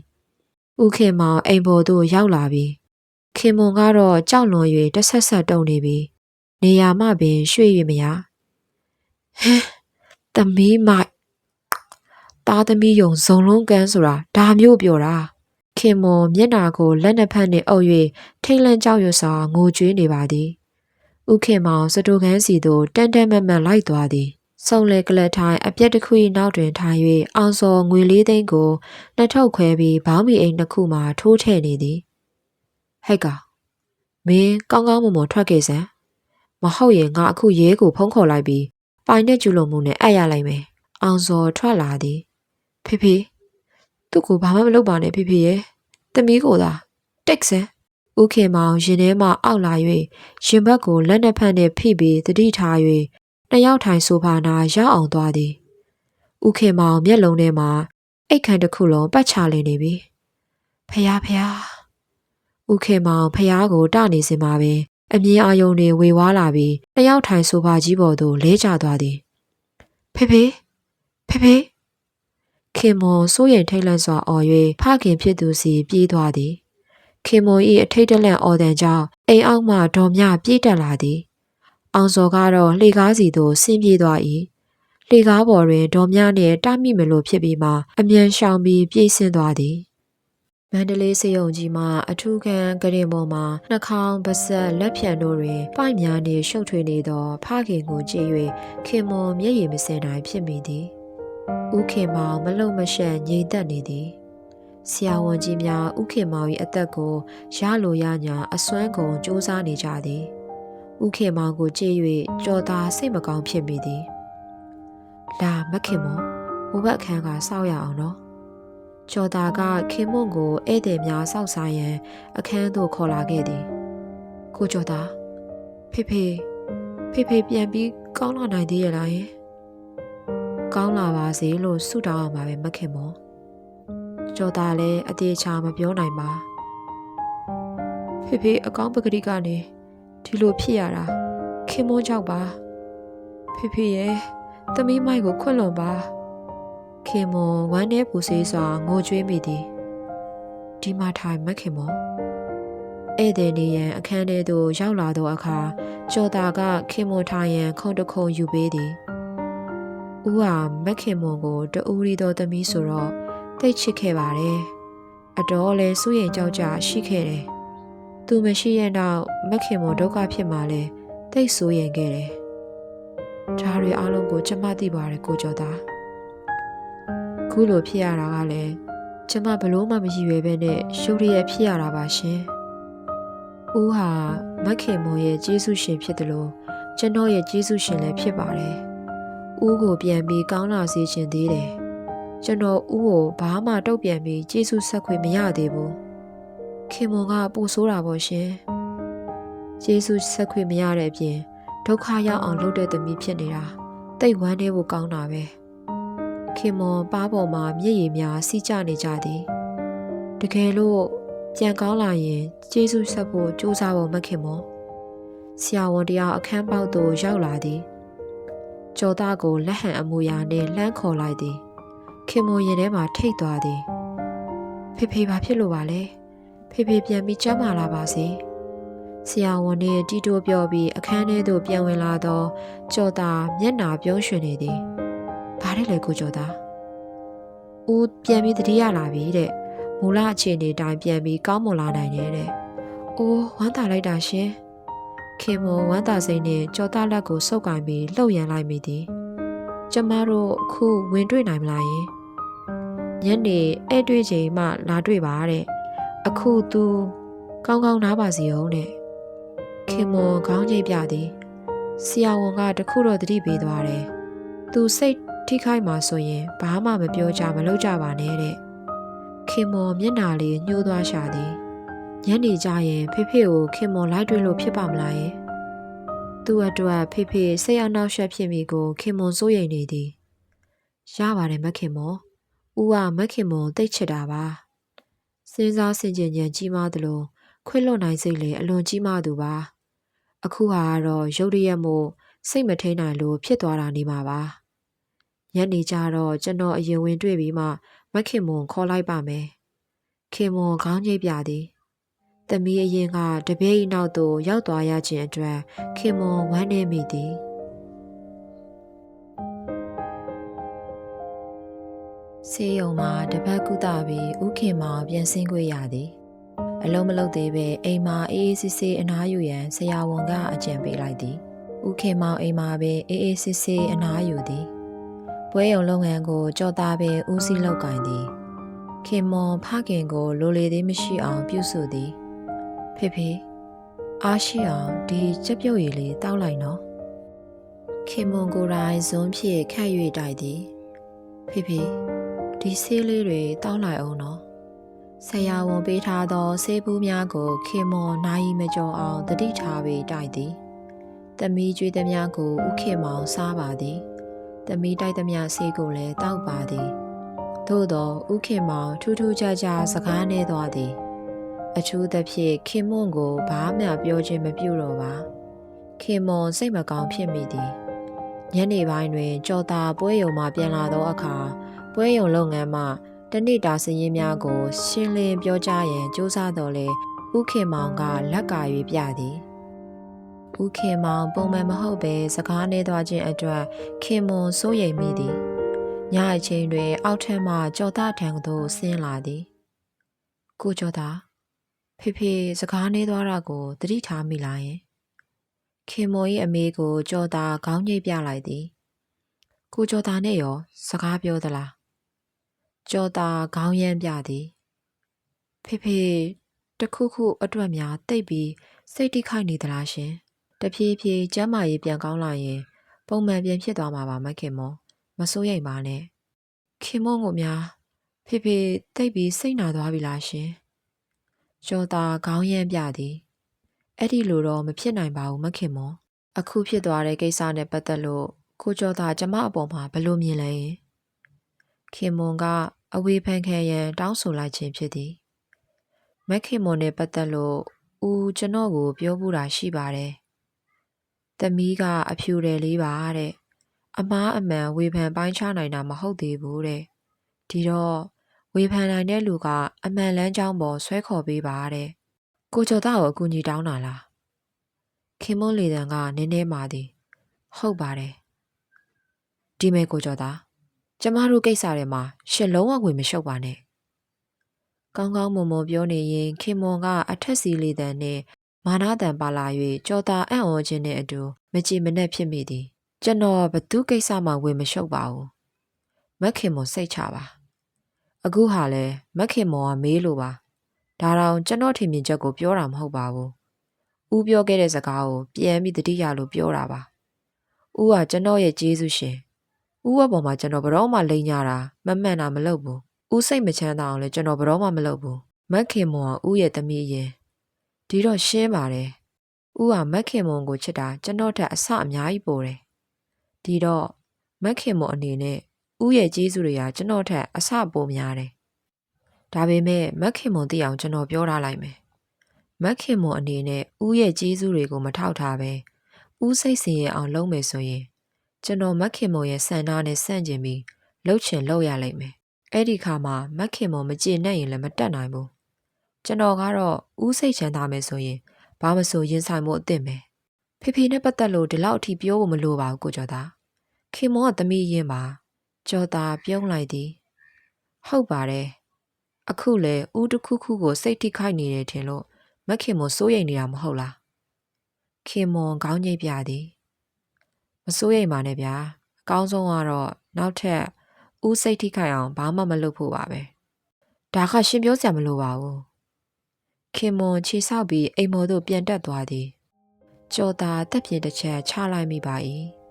[SPEAKER 1] ဥခင်မောင်အိမ်ပေါ်သို့ရောက်လာပြီခင်မွန်ကတော့ကြောက်လွန်၍တဆက်ဆက်တုန်နေပြီနေရာမှပင်ရွှေ့၍မရသမီးမိုက်သားသမီးယုံဇုံလုံးကန်းဆိုတာဒါမျိုးပြောတာခင်မွန်မျက်နာကိုလက်နှစ်ဖက်နှင့်အုပ်၍ထိတ်လန့်ကြောက်ရွံ့စွာငိုကြွေးနေပါသည်ဥခင်မောင်စတိုခန်းစီသို့တန်တန်မတ်မတ်လိုက်သွားသည်စုံလေကလတ်ထိုင်အပြက်တစ်ခု၏နောက်တွင်ထိုင်၍အောင်စောငွေလေးသိန်းကိုနှစ်ထုပ်ခွဲပြီးဘောင်းမီအိမ်နှစ်ခုမှထိုးထည့်နေသည်ဟဲ့ကောင်မင်းကောင်းကောင်းမွန်မွန်ထွက်ခဲ့စမ်းမဟုတ်ရင်ငါအခုရဲကိုဖုန်းခေါ်လိုက်ပြီးပိုင်နဲ့ကျူလုံမှုနဲ့အပ်ရလိုက်မယ်အောင်စောထွက်လာသည်ဖေသူ့ကိုဘာမှမလုပ်ပါနဲ့ဖေရဲ့သမီးကိုသာတိတ်စမ်းဥခင်မောင်ရင်ထဲမှအောက်လာ၍ရင်ဘက်ကိုလက်နှစ်ဖက်နှင့်ဖိပြီးတတိထား၍နှစ်ယောက်ထိုင်ဆိုဖာနာရောက်အောင်သွားသည်ဥခင်မောင်မျက်လုံးထဲမှာအိတ်ခမ်းတစ်ခုလုံးပတ်ချလည်နေပြီဖယားဥခင်မောင်ဖယားကိုတနေစင်မှာပင်အမြင်အာယုံတွေဝေဝါးလာပြီးနှစ်ယောက်ထိုင်ဆိုဖာကြီးပေါ်သို့လဲကျသွားသည်ဖေခင်မွန်စိုးရိမ်ထိတ်လန့်စွာအော်၍ဖခင်ဖြစ်သူစီပြေးသွားသည်ခင်မွန်၏အထိတ်တလန့်အော်တန်ကြောင့်အိမ်အောက်မှဒေါ်မြပြေးတက်လာသည်အောင်စောကတော့လှေကားစီသို့ဆင်းပြေးသွား၏လှေကားပေါ်တွင်ဒေါ်မြနှင့်တားမိမလို့ဖြစ်ပြီးမှအမြန်ရှောင်ပြီးပြေးဆင်းသွားသည်မန္တလေးစေယုံကြီးမှအထူးခန်းကရင်ပေါ်မှာနှာခေါင်းပါးစပ်လက်ဖြံတို့တွင်ပိုက်များနှင့်ရှုပ်ထွေးနေသောဖခင်ကိုကြည့်၍ခင်မွန်မျက်ရည်မစင်နိုင်ဖြစ်မိသည်ဥခင်မောင်မလုံမရှက်ငြိမ်သက်နေသည်ဆရာဝန်ကြီးများဥခင်မောင်၏အသက်ကိုရလိုရညာအစွမ်းကုန်စူးစမ်းနေကြသည်ဥခင်မောင်ကိုကြည့်၍ကြော်သားစိတ်မကောင်းဖြစ်မိသည်လာမခင်မောင်ဟိုဘက်အခန်းကစောက်ရအောင်နော်ကြော်သားကခင်မွန်ကိုဧည့်သည်များစောက်စားရန်အခန်းသို့ခေါ်လာခဲ့သည်ကိုကြော်သားဖေပြန်ပြီးကောင်းလာနိုင်သေးရဲ့လားယင်ကောင်းလာပါစေလို့ဆုတောင်းအောင်ပါပဲမခင်မောကျော်သားလည်းအသေးချာမပြောနိုင်ပါဖေအကောင်းပကတိကနေဒီလိုဖြစ်ရတာခင်မောကြောက်ပါဖေရဲ့သမီးမိုက်ကိုခွန့်လွန်ပါခင်မောဝမ်းထဲပူဆေးစွာငိုကြွေးမိသည်ဒီမှာထိုင်မခင်မောဧည့်သည်နေရန်အခန်းထဲသို့ရောက်လာသောအခါကျော်သားကခင်မောထိုင်ရန်ခုံတခုံယူပေးသည်ဦးဟာမခင်မွန်ကိုတူရီတော်သမီးဆိုတော့တိတ်ချစ်ခဲ့ပါတယ်အတော်လဲစိုးရင်ကြောက်ကြရှိခဲ့တယ်သူမရှိရဲ့နောက်မခင်မွန်ဒုက္ခဖြစ်မှလဲတိတ်စိုးရင်ခဲ့တယ်ဒါတွေအားလုံးကိုကျမသိပါတယ်ကိုကျော်သားခုလိုဖြစ်ရတာကလည်းကျမဘလို့မှမရည်ရွယ်ပဲနဲ့ရုပ်ရည်ဖြစ်ရတာပါရှင် ဦးဟာမက်ခင်မောရဲ့ကျေးဇူးရှင်ဖြစ်တယ်လို့ကျွန်တော်ရဲ့ကျေးဇူးရှင်လည်းဖြစ်ပါတယ်ဦးကိုပြန်ပြီးကောင်းလာစေချင်သေးတယ်ကျွန်တော်ဦးကိုဘာမှတုတ်ပြန်ပြီးကျေးဇူးဆက်ခွင့်မရသေးဘူးခင်မွန်ကပူဆိုးတာပေါ့ရှင်ကျေးဇူးဆက်ခွင့်မရတဲ့အပြင်ဒုက္ခရောက်အောင်လုပ်တဲ့သမီးဖြစ်နေတာတိတ်ဝမ်းနေဖို့ကောင်းတာပဲခင်မွန်ပါးပေါ်မှာမျက်ရည်များစီးကျနေကြသည်တကယ်လို့ပြန်ကောင်းလာရင်ကျေးဇူးဆက်ဖို့ကြိုးစားဖို့မခင်မွန်ဆရာဝန်တယောက်အခန်းပေါက်သို့ရောက်လာသည်ကျော်သားကိုလက်ဟန်အမူအရာနဲ့လှမ်းခေါ်လိုက်သည်ခင်မွန်ရင်ထဲမှာထိတ်သွားသည်ဖေဖေဘာဖြစ်လို့ပါလဲဖေဖေပြန်ပြီးကျမ်းမာလာပါစေဆရာဝန်နဲ့တီတိုးပြောပြီးအခန်းထဲသို့ပြန်ဝင်လာသောကျော်သားမျက်နှာပြုံးရွှင်နေသည်ဘာလဲလဲကိုကျော်သားဦးပြန်ပြီးတတိယလာပြီတဲ့မူလအခြေအနေတိုင်းပြန်ပြီးကောင်းမွန်လာနိုင်တယ်တဲ့အိုးဝမ်းသာလိုက်တာရှင်ခင်မွန်ဝမ်းသာစိတ်နဲ့ကျော်သားလက်ကိုဆုပ်ကင်ပြီးလှုပ်ရန်လိုက်မိသည်ကျမတို့အခုဝင်တွေ့နိုင်မလားယင်ညနေအဲ့တွေ့ချိန်မှလာတွေ့ပါတဲ့အခုသူကောင်းကောင်းနားပါစီအောင်တဲ့ခင်မွန်ခေါင်းငိတ်ပြသည်ဆရာဝန်ကတခုတော့သတိပေးသွားတယ်သူစိတ်ထိခိုက်မှဆိုရင်ဘာမှမပြောကြမလုပ်ကြပါနဲ့တဲ့ခင်မွန်မျက်နှာလေးညှိုးသွားရှာသည်ညနေကျရင်ဖေဖေကိုခင်မွန်လိုက်တွေ့လို့ဖြစ်ပါမလားယင်သူ့အတွက်ဖေဖေစိတ်အနှောက်အယှက်ဖြစ်မိကိုခင်မွန်စိုးရိမ်နေသည်ရပါတယ်မခင်မွန်ဦးကမခင်မွန်တိတ်ချစ်တာပါစဉ်းစားဆင်ခြင်ဉာဏ်ကြီးမားသလိုခွင့်လွတ်နိုင်စိတ်လည်းအလွန်ကြီးမားသူပါအခုဟာကတော့ရုတ်တရက်မို့စိတ်မထိန်နိုင်လို့ဖြစ်သွားတာနေမှာပါညနေကျတော့ကျွန်တော်အရင်ဝင်တွေ့ပြီးမှမခင်မွန်ခေါ်လိုက်ပါမယ်ခင်မွန်ခေါင်းငိတ်ပြသည်သမီးအရင်ကတပည့်နောက်သို့ရောက်သွားရခြင်းအတွက်ခင်မွန်ဝမ်းနည်းမိသည်ဆေးရုံမှာတပတ်ကုသပြီးဥခင်မောင်ပြန်ဆင်းခွင့်ရသည်အလုံးမလုံးသေးပဲအိမ်မှာအေးအေးဆေးဆေးအနားယူရန်ဆရာဝန်ကအကြံပေးလိုက်သည်ဥခင်မောင်အိမ်မှာပဲအေးအေးဆေးဆေးအနားယူသည်ပွဲရုံလုပ်ငန်းကိုကြော်သားပင်ဦးစီးလုပ်ကိုင်သည်ခင်မွန်ဖခင်ကိုလိုလေသေးမရှိအောင်ပြုစုသည်ဖေဖေအားရှိအောင်ဒီချက်ပြုတ်ရည်လေးတောက်လိုက်နော်ခင်မွန်ကိုယ်တိုင်ဇွန်းဖြင့်ခတ်၍တိုက်သည်ဖေဖေဒီဆေးလေးတွေတောက်လိုက်အောင်နော်ဆရာဝန်ပေးထားသောဆေးဘူးများကိုခင်မွန်နိုင်မကျော်အောင်တတိထားပြီးတိုက်သည်သမီးကျွေးသမျှကိုဥခင်မောင်စားပါသည်သမီးတိုက်သမျှဆေးကိုလည်းတောက်ပါသည်သို့သောဥခင်မောင်ထူးထူးခြားခြားစကားနှဲသွားသည်အထူးသဖြင့်ခင်မွန်ကိုဘာမှပြောခြင်းမပြုတော့ပါခင်မွန်စိတ်မကောင်းဖြစ်မိသည်ညနေပိုင်းတွင်ကြော်သားပွဲရုံမှပြန်လာသောအခါပွဲရုံလုပ်ငန်းမှတနေ့တာစည်ရင်းများကိုရှင်းလင်းပြောကြားရန်ကြိုးစားတော်လဲဥခင်မောင်ကလက်ကာ၍ပြသည်ဥခင်မောင်ပုံမှန်မဟုတ်ပဲစကားနှဲသွားခြင်းအတွက်ခင်မွန်စိုးရိမ်မိသည်ညအချိန်တွင်အောက်ထပ်မှကြော်သားထံသို့ဆင်းလာသည်ကိုကြော်သားဖေဖေစကားနှဲသွားတာကိုသတိထားမိလားယင်ခင်မွန်၏အမေကိုကြော်သားခေါင်းညိတ်ပြလိုက်သည်ကိုကြော်သားနဲ့ရောစကားပြောသလားကြော်သားခေါင်းရမ်းပြသည်ဖေဖေတခုခုအတွက်များတိတ်ပြီးစိတ်တိခိုက်နေသလားရှင်တဖြည်းဖြည်းကျမ်းမာရေးပြန်ကောင်းလာရင်ပုံမှန်ပြန်ဖြစ်သွားမှာပါမခင်မွန်မစိုးရိမ်ပါနဲ့ခင်မွန်ကိုများဖေဖေတိတ်ပြီးစိတ်နာသွားပြီလားရှင်ကျော်သားခေါင်းရမ်းပြသည်အဲ့ဒီလိုတော့မဖြစ်နိုင်ပါဘူးမခင်မွန်အခုဖြစ်သွားတဲ့ကိစ္စနဲ့ပတ်သက်လို့ကိုကျော်သားကျမအပေါ်မှာဘယ်လိုမြင်လဲခင်မွန်ကအဝေဖန်ခံရန်တောင်းဆိုလိုက်ခြင်းဖြစ်သည်မခင်မွန်နဲ့ပတ်သက်လို့ဦးကျွန်တော်ကိုပြောပူတာရှိပါတယ်သမီးကအဖြူတယ်လေးပါတဲ့အမားအမှန်ဝေဖန်ပိုင်းခြားနိုင်တာမဟုတ်သေးဘူးတဲ့ဒီတော့ဝေဖန်နိုင်တဲ့လူကအမှန်လမ်းကြောင်းပေါ်ဆွဲခေါ်ပေးပါတဲ့ကိုကျော်သားကိုအကူအညီတောင်းတာလားခင်မွန်လေတံကနည်းနည်းမာသည်ဟုတ်ပါတယ်ဒီမဲ့ကိုကျော်သားကျမတို့ကိစ္စတွေမှာရှစ်လုံးဝဝင်မရှုပ်ပါနဲ့ကောင်းကောင်းမွန်မွန်ပြောနေရင်ခင်မွန်ကအထက်စီလေတံနဲ့မာနတံပါလာ၍ကြော်သားအံ့ဩခြင်းနဲ့အတူမကြည်မနှက်ဖြစ်မိသည်ကျွန်တော်ဘသူကိစ္စမှဝင်မရှုပ်ပါဘူးမခင်မွန်စိတ်ချပါအခုဟာလဲမခင်မော်ကမေးလို့ပါဒါတော့ကျွန်တော်ထင်မြင်ချက်ကိုပြောတာမဟုတ်ပါဘူး ဦးပြောခဲ့တဲ့စကားကိုပြန်ပြီးတတိယလို့ပြောတာပါဦးကကျွန်တော်ရဲ့ကျေးဇူးရှင်ဦးအပေါ်မှာကျွန်တော်ဘယ်တော့မှလိန်ညာတာမမှန်တာမလုပ်ဘူးဦးစိတ်မချမ်းသာအောင်လည်းကျွန်တော်ဘယ်တော့မှမလုပ်ဘူးမက်ခင်မွန်ကဦးရဲ့သမီးရင်ဒီတော့ရှင်းပါတယ်ဦးကမက်ခင်မွန်ကိုချစ်တာကျွန်တော်ထက်အဆအများကြီးပိုတယ်ဒီတော့မက်ခင်မွန်အနေနဲ့ဦးရဲ့ကျေးဇူးတွေကကျွန်တော်ထက်အဆပိုများတယ်ဒါပေမဲ့မက်ခင်မွန်သိအောင်ကျွန်တော်ပြောထားလိုက်မယ်မက်ခင်မွန်အနေနဲ့ဦးရဲ့ကျေးဇူးတွေကိုမထောက်ထားပဲဦးစိတ်ဆင်းရဲအောင်လုပ်မယ်ဆိုရင်ကျွန်တော်မက်ခင်မွန်ရဲ့စံသားနဲ့ဆန့်ကျင်ပြီးလှုပ်ချင်လှုပ်ရလိမ့်မယ်အဲ့ဒီခါမှာမက်ခင်မွန်မကျေနပ်ရင်လည်းမတက်နိုင်ဘူးကျွန်တော်ကတော့ဦးစိတ်ချမ်းသာမယ်ဆိုရင်ဘာမဆိုရင်ဆိုင်မှုအသင့်ပဲဖေဖေနဲ့ပတ်သက်လို့ဒီလောက်အထိပြောဖို့မလိုပါဘူးကိုကျော်သားခင်မွန်ကသမီးရင်ပါကျော်သားပြုံးလိုက်သည်ဟုတ်ပါတယ်အခုလေဦးတစ်ခုခုကိုစိတ်ထိခိုက်နေတယ်ထင်လို့မက်ခင်မွန်စိုးရိမ်နေတာမဟုတ်လားခင်မွန်ခေါင်းညိတ်ပြသည်မစိုးရိမ်ပါနဲ့ဗျာအကောင်းဆုံးကတော့နောက်ထပ်ဦးစိတ်ထိခိုက်အောင်ဘာမှမလုပ်ဖို့ပါပဲဒါကရှင်ပြောစရာမလိုပါဘူးခင်မွန်ခြေဆောက်ပြီးအိမ်မော်တို့ပြန်တက်သွားသည်ကျော်သာတက်ပြင်းတစ်ချက်ချလိုက်မိပါ၏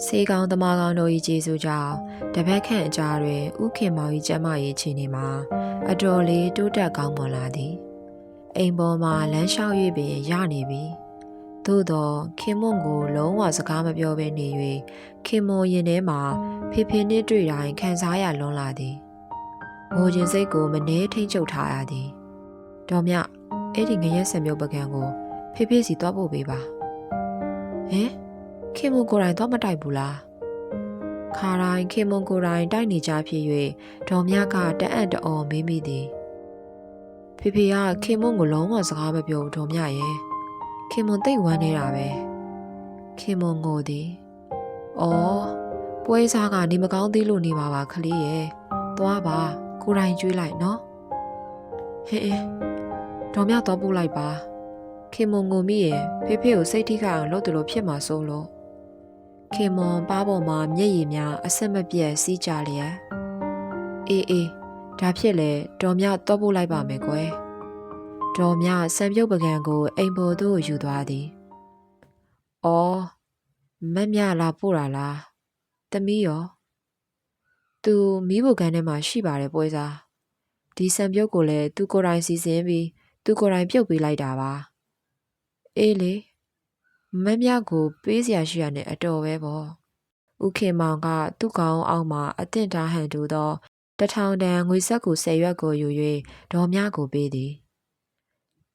[SPEAKER 1] စေကောင်းသမားကောင်းတို့၏ကျေးဇူးကြောင့်တပတ်ခန့်အကြာတွင်ဥခင်မောင်၏ကျမ်းမာရေးအခြေအနေမှာအတော်လေးတိုးတက်ကောင်းမွန်လာသည်အိမ်ပေါ်မှာလမ်းလျှောက်၍ပင်ရနေပြီသို့သောခင်မွန်ကိုလုံးဝစကားမပြောဘဲနေ၍ခင်မွန်ရင်ထဲမှာဖေဖေနှင့်တွေ့တိုင်းခံစားရလွန်လာသည်ငိုခြင်းစိတ်ကိုမနှဲထိန်ချုပ်ထားရသည်တော်မြအဲ့ဒီငရဲဆံမျိုးပကံကိုဖေဖေစီသွားဖို့ပေးပါဟင်ခင်မွန်ကိုယ်တိုင်တော့မတိုက်ဘူးလားခါတိုင်းခင်မွန်ကိုယ်တိုင်တိုက်နေကြဖြစ်၍ဒေါ်မြကတအံ့တော်မေးမိသည်ဖေဖေကခင်မွန်ကိုလုံးဝစကားမပြောဘူးဒေါ်မြရဲ့ခင်မွန်သိတ်ဝမ်းနေတာပဲခင်မွန်ငိုသည်အော်ပွဲစားကနေမကောင်းသေးလို့နေပါပါခလေးရဲ့သွားပါကိုယ်တိုင်ကျွေးလိုက်နော်ဟင်းဒေါ်မြတော့ပို့လိုက်ပါခင်မွန်ငိုမိရဲ့ဖေဖေကိုစိတ်ထိခိုက်အောင်လုပ်တယ်လို့ဖြစ်မှာစိုးလို့ခင်မွန်ပါးပေါ်မှာမျက်ရည်များအဆက်မပြတ်စီးကြလျက်အေးဒါဖြစ်လေဒေါ်မြတော့ပို့လိုက်ပါမယ်ကွယ်ဒေါ်မြစံပြုတ်ပကံကိုအိမ်ပေါ်သို့ယူသွားသည်အော်မက်မြလာပို့တာလားသမီးရောသူမီးဖိုကန်ထဲမှာရှိပါတယ်ပွဲစားဒီစံပြုတ်ကိုလည်းသူကိုယ်တိုင်စီစဉ်ပြီးသူကိုယ်တိုင်ပြုတ်ပေးလိုက်တာပါအေးလေမက်မြကိုပေးစရာရှိရတဲ့အတော်ပဲပေါ့ဥခင်မောင်ကသူ့ကောင်အောက်မှာအသင့်ထားဟန်တူသော1000တန်ငွေဆက်ကို10ရွက်ကိုယူ၍ဒေါ်မြကိုပေးသည်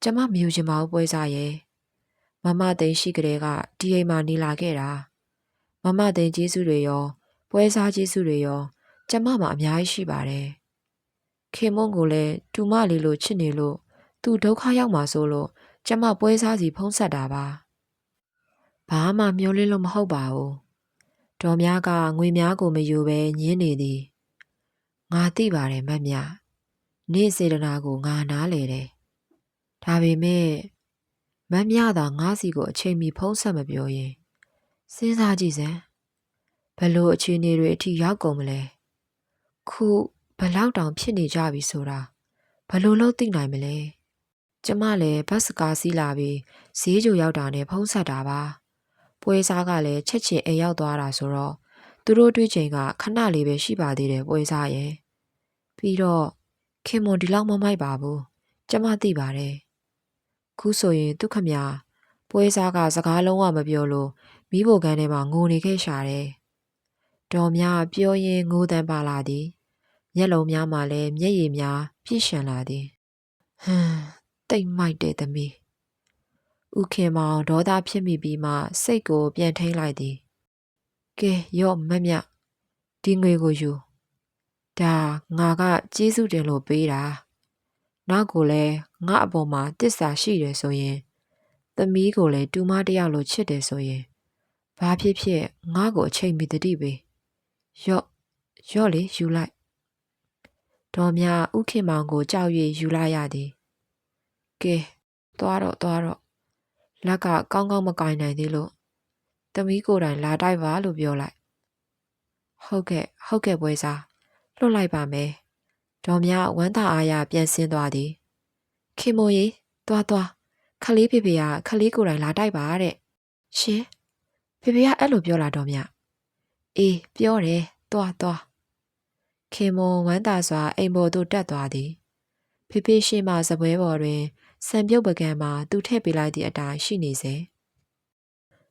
[SPEAKER 1] ကျမမယူချင်ပါဘူးပွဲစားရဲ့မမသိန်းရှိကလေးကဒီအိမ်မှာနေလာခဲ့တာမမသိန်းကျေးဇူးတွေရောပွဲစားကျေးဇူးတွေရောကျမမှာအများကြီးရှိပါတယ်ခင်မွန်းကိုလည်းတူမလေးလိုချစ်နေလို့သူဒုက္ခရောက်မှာဆိုလို့ကျမပွဲစားစီဖုံးဆက်တာပါဘာမှမျောလင်းလို့မဟုတ်ပါဘူးဒေါ်များကငွေများကိုမယူပဲညင်းနေသည်ငါသိပါတယ်မက်မြနေ့စေတနာကိုငါနားလေတယ်ဒါပေမဲ့မက်မြသာငါစီကိုအချိန်မီဖုံးဆက်မပြောရင်စဉ်းစားကြည့်စမ်းဘလို့အခြေအနေတွေအထိရောက်ကုန်မလဲခုဘလောက်တောင်ဖြစ်နေကြပြီဆိုတာဘလို့လို့သိနိုင်မလဲကျမလည်းဘတ်စကားစီးလာပြီးဈေးကြိုရောက်တာနဲ့ဖုံးဆက်တာပါပွဲစားကလည်းချက်ချင်းအိမ်ရောက်သွားတာဆိုတော့သူတို့တွေ့ချိန်ကခဏလေးပဲရှိပါသေးတယ်ပွဲစားရဲ့ပြီးတော့ခင်မွန်ဒီလောက်မမိုက်ပါဘူးကျမသိပါတယ်ခုဆိုရင်သူခမပွဲစားကစကားလုံးဝမပြောလို့မိဖို့ကန်းထဲမှာငိုနေခဲ့ရှာတယ်ဒေါ်များပြောရင်းငိုတန်းပါလာသည်မျက်လုံးများမှလည်းမျက်ရည်များပြည့်ရှံလာသည်ဟမ်တိတ်မိုက်တဲ့သမီးဥခင်မောင်ဒေါသဖြစ်မိပြီးမှစိတ်ကိုပြန်ထိန်လိုက်သည်ကဲရော့မက်မြဒီငွေကိုယူဒါငါကကျေးဇူးတင်လို့ပေးတာနောက်ကိုလည်းငါအပေါ်မှာတစ္ဆာရှိတယ်ဆိုရင်သမီးကိုလည်းတူမတယောက်လိုချစ်တယ်ဆိုရင်ဘာဖြစ်ဖြစ်ငါ့ကိုအချိန်မီတတိပေးရော့လေယူလိုက်ဒေါ်မြဥခင်မောင်ကိုကြောက်၍ယူလိုက်ရသည်ကဲသွားတော့လက်ကကောင်းကောင်းမကင်နိုင်သေးလို့သမီးကိုယ်တိုင်လာတိုက်ပါလို့ပြောလိုက်ဟုတ်ကဲ့ပွဲစားလွတ်လိုက်ပါမယ်ဒေါ်မြဝမ်းသာအားရပြန်ဆင်းသွားသည်ခင်မိုးကြီးသွား ခလေးဖေဖေကခလေးကိုယ်တိုင်လာတိုက်ပါတဲ့ရှင်ဖေဖေကအဲ့လိုပြောလာတော့မြအေးပြောတယ်သွားခင်မွန်ဝမ်းသာစွာအိမ်ပေါ်သို့တက်သွားသည်ဖေဖေရှိမှစပွဲပေါ်တွင်စံပြုတ်ပကံမှာသူထည့်ပေးလိုက်သည့်အတိုင်းရှိနေစေ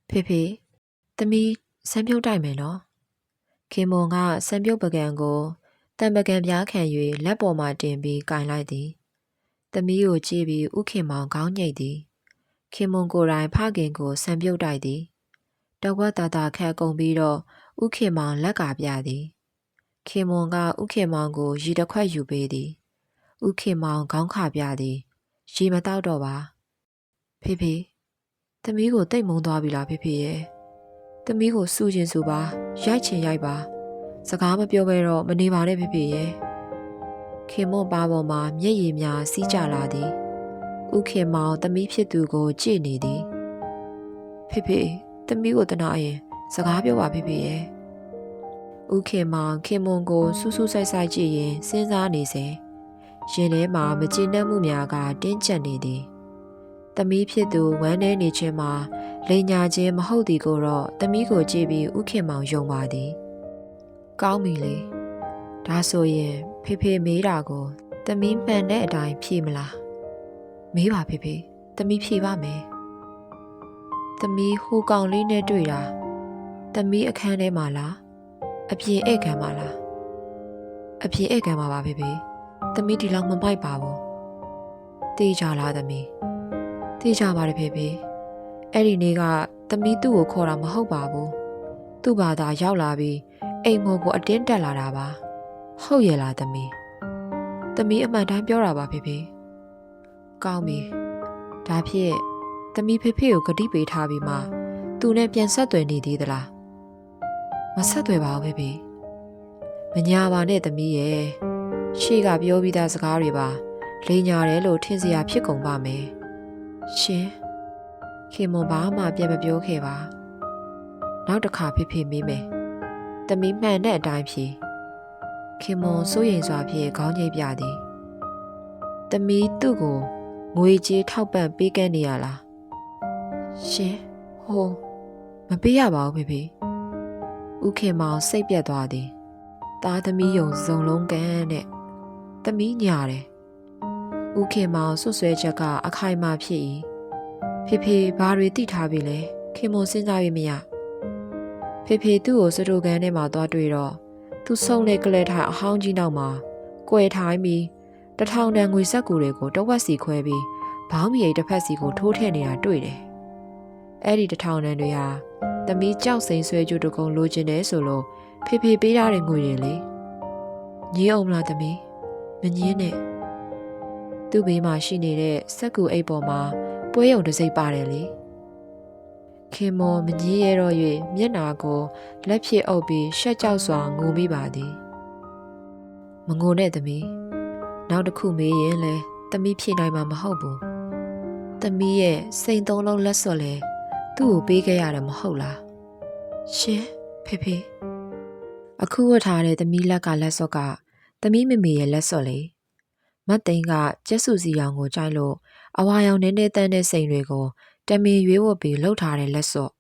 [SPEAKER 1] ဖေဖေသမီးစံပြုတ်တိုက်မယ်နော်ခင်မွန်ကစံပြုတ်ပကံကိုတံပကံပြားခံ၍လက်ပေါ်မှတင်ပြီးကင်လိုက်သည်သမီးကိုကြည့်ပြီးဥခင်မောင်ခေါင်းညိတ်သည်ခင်မွန်ကိုယ်တိုင်ဖခင်ကိုစံပြုတ်တိုက်သည်တဝက်တာခတ်ကုန်ပြီးတော့ဥခင်မောင်လက်ကပြသည်ခင်မွန်ကဥခင်မောင်ကိုရေတစ်ခွက်ယူပေးသည်ဥခင်မောင်ခေါင်းခပြသည်ရေမတောက်တော့ပါဖေဖေသမီးကိုတိတ်မုန်းသွားပြီလားဖေဖေရဲ့သမီးကိုစူခြင်းစူပါရိုက်ချင်ရိုက်ပါစကားမပြောဘဲတော့မနေပါနဲ့ဖေဖေရဲ့ခင်မွန်ပါပေါ်မှာမျက်ရည်များစီးကျလာသည်ဥခင်မောင်သမီးဖြစ်သူကိုကြည့်နေသည်ဖေဖေသမီးကိုတနာရင်စကားပြောပါဖေဖေရဲ့ဥခင်မောင်ခင်မွန်ကိုစူးစူးဆိုင်ဆိုင်ကြည့်ရင်စဉ်းစားနေစေရင်ထဲမှာမကျေနပ်မှုများကတင်းကျပ်နေသည်သမီးဖြစ်သူဝမ်းနည်းနေခြင်းမှာလိန်ညာခြင်းမဟုတ်သည်ကိုတော့သမီးကိုကြည့်ပြီးဥခင်မောင်ယုံပါသည်ကောင်းပြီလေဒါဆိုရင်ဖေဖေမေးတာကိုသမီးမှန်တဲ့အတိုင်းဖြေမလားမေးပါဖေဖေသမီးဖြေပါမယ်သမီးဟိုကောင်လေးနဲ့တွေ့တာသမီးအခန်းထဲမှာလားအပြင်ဧည့်ခံမှာလားအပြင်ဧည့်ခံမှာပါဖေဖေသမီးဒီလောက်မပိုက်ပါဘူးတေးကြလားသမီးတေးကြပါတယ်ဖေဖေအဲ့ဒီနေ့ကသမီးသူ့ကိုခေါ်တာမဟုတ်ပါဘူးသူ့ဘာသာရောက်လာပြီးအိမ်မော်ကိုအတင်းတက်လာတာပါဟုတ်ရဲ့လားသမီးအမှန်တိုင်းပြောတာပါဖေဖေကောင်းပြီဒါဖြင့်သမီးဖေဖေကိုဂတိပေးထားပြီးမှသူနဲ့ပြန်ဆက်သွယ်နေသေးသလားမဆက်သွယ်ပါဘူးဖေဖေမညာပါနဲ့သမီးရဲ့ရှေ့ကပြောပြီးသားစကားတွေပါလိန်ညာတယ်လို့ထင်စရာဖြစ်ကုန်ပါမယ်ရှင်ခင်မွန်ဘာမှပြန်မပြောခဲ့ပါနောက်တစ်ခါဖေဖေမေးမယ်သမီးမှန်တဲ့အတိုင်းဖြေခင်မွန်စိုးရိမ်စွာဖြင့်ခေါင်းညိတ်ပြသည်သမီးသူ့ကိုငွေကြေးထောက်ပံ့ပေးကမ်းနေရလားရှင်ဟိုမပေးရပါဘူးဖေဖေဥခင်မောင်စိတ်ပြတ်သွားသည်သားသမီးယုံစုံလုံးကန်တဲ့သမီးညာတယ်ဥခင်မောင်ဆွဆွဲချက်ကအခိုင်အမာဖြစ်၏ဖေဖေဘာတွေသိထားပြီလဲခင်မွန်စဉ်းစားပြီးမရဖေဖေသူ့ကိုစတိုကန်ထဲမှာသွားတွေ့တော့သူဆုံးတဲ့ကလေးထိုင်အဟောင်းကြီးနောက်မှာကွယ်ထိုင်ပြီး1000တန်ငွေစက်ကူတွေကိုတဝက်စီခွဲပြီးဘောင်းမီရိတ်တစ်ဖက်စီကိုထိုးထည့်နေတာတွေ့တယ်အဲ့ဒီ1000တန်တွေဟာသမီးကြောက်စိန်ဆွဲကြတကုံလိုချင်တယ်ဆိုလို့ဖေဖေပေးထားတဲ့ငွေတွေလေညင်းအောင်မလားသမီးမညင်းနဲ့သူ့ဘေးမှာရှိနေတဲ့စက်ကူအိတ်ပေါ်မှာပွဲရုံတစ်စိပ်ပါတယ်လေခင်မော်မညင်းရတော့၍မျက်နာကိုလက်ဖြင့်အုပ်ပြီးရှက်ကြောက်စွာငိုမိပါသည်မငိုနဲ့သမီးနောက်တစ်ခုမေးရင်လဲသမီးဖြေနိုင်မှာမဟုတ်ဘူးသမီးရဲ့စိန်သုံးလုံးလက်စွပ်လဲသူ့ကိုပေးခဲ့ရတယ်မဟုတ်လားရှင်ဖေဖေအခုဝတ်ထားတဲ့သမီးလက်ကလက်စွပ်ကသမီးမမေရဲ့လက်စွပ်လေမတ်သိန်းကကျက်စုစီရောင်ကိုကြိုက်လို့အဝါရောင်နည်းနည်းတန်းတဲ့စိန်တွေကိုတမင်ရွေးဝတ်ပြီးလှုပ်ထားတဲ့လက်စွပ်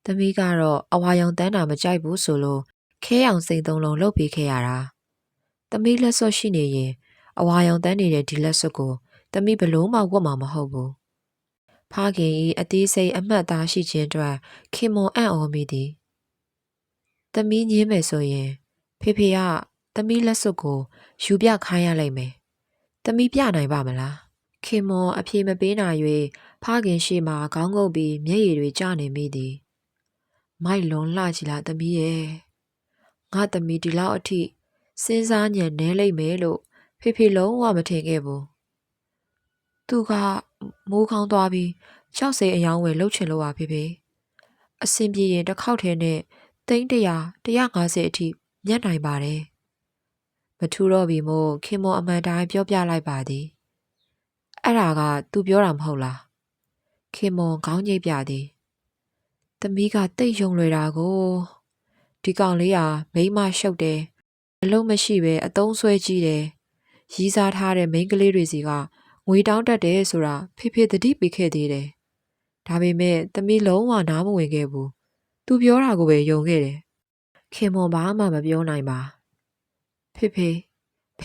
[SPEAKER 1] သမီးကတော့အဝါရောင်တန်းတာမကြိုက်ဘူးဆိုလို့ခဲရောင်စိန်သုံးလုံးလှုပ်ပေးခဲ့ရတာသမီးလက်စွပ်ရှိနေရင်အဝါရောင်တန်းနေတဲ့ဒီလက်စွပ်ကိုသမီးဘလို့မှဝတ်မှာမဟုတ်ဘူးဖခင်၏အသေးစိတ်အမှတ်သားရှိခြင်းအတွက်ခင်မွန်အံ့ဩမိသည်သမီးညင်းမယ်ဆိုရင်ဖေဖေကသမီးလက်စွပ်ကိုယူပြခိုင်းရလိမ့်မယ်သမီးပြနိုင်ပါမလားခင်မွန်အပြေမပေးနိုင်၍ဖခင်ရှိမှခေါင်းငုပ်ပြီးမျက်ရည်တွေကျနေမိသည်မိုက်လွန်လှကြည်လားသမီးရဲ့ငါသမီးဒီလောက်အထိစဉ်းစားညံနဲလိမ့်မယ်လို့ဖေဖေလုံးဝမထင်ခဲ့ဘူးသူကမိုးခေါင်းသွားပြီးကြောက်စိတ်အယောင်းဝယ်လှုပ်ချင်လို့ပါဖေဖေအဆင်ပြေရင်တစ်ခေါက်ထဲနဲ့300-150အထိညှက်နိုင်ပါတယ်မထူတော့ပြီမို့ခင်မွန်အမှန်တိုင်းပြောပြလိုက်ပါသည်အဲ့ဒါကသူပြောတာမဟုတ်လားခင်မွန်ခေါင်းညိတ်ပြသည်သမီးကတိတ်ယုံလွယ်တာကိုဒီကောင်လေးဟာမိန်းမရှုပ်တယ်အလုံးမရှိပဲအသုံးဆွဲကြီးတယ်ရီးစားထားတဲ့မိန်းကလေးတွေစီက ငွေတောင်းတတ်တယ်ဆိုတာဖေဖေသတိပေးခဲ့သေးတယ်ဒါပေမဲ့သမီးလုံးဝနားမဝင်ခဲ့ဘူးသူပြောတာကိုပဲယုံခဲ့တယ်ခင်မွန်ဘာမှမပြောနိုင်ပါဖေ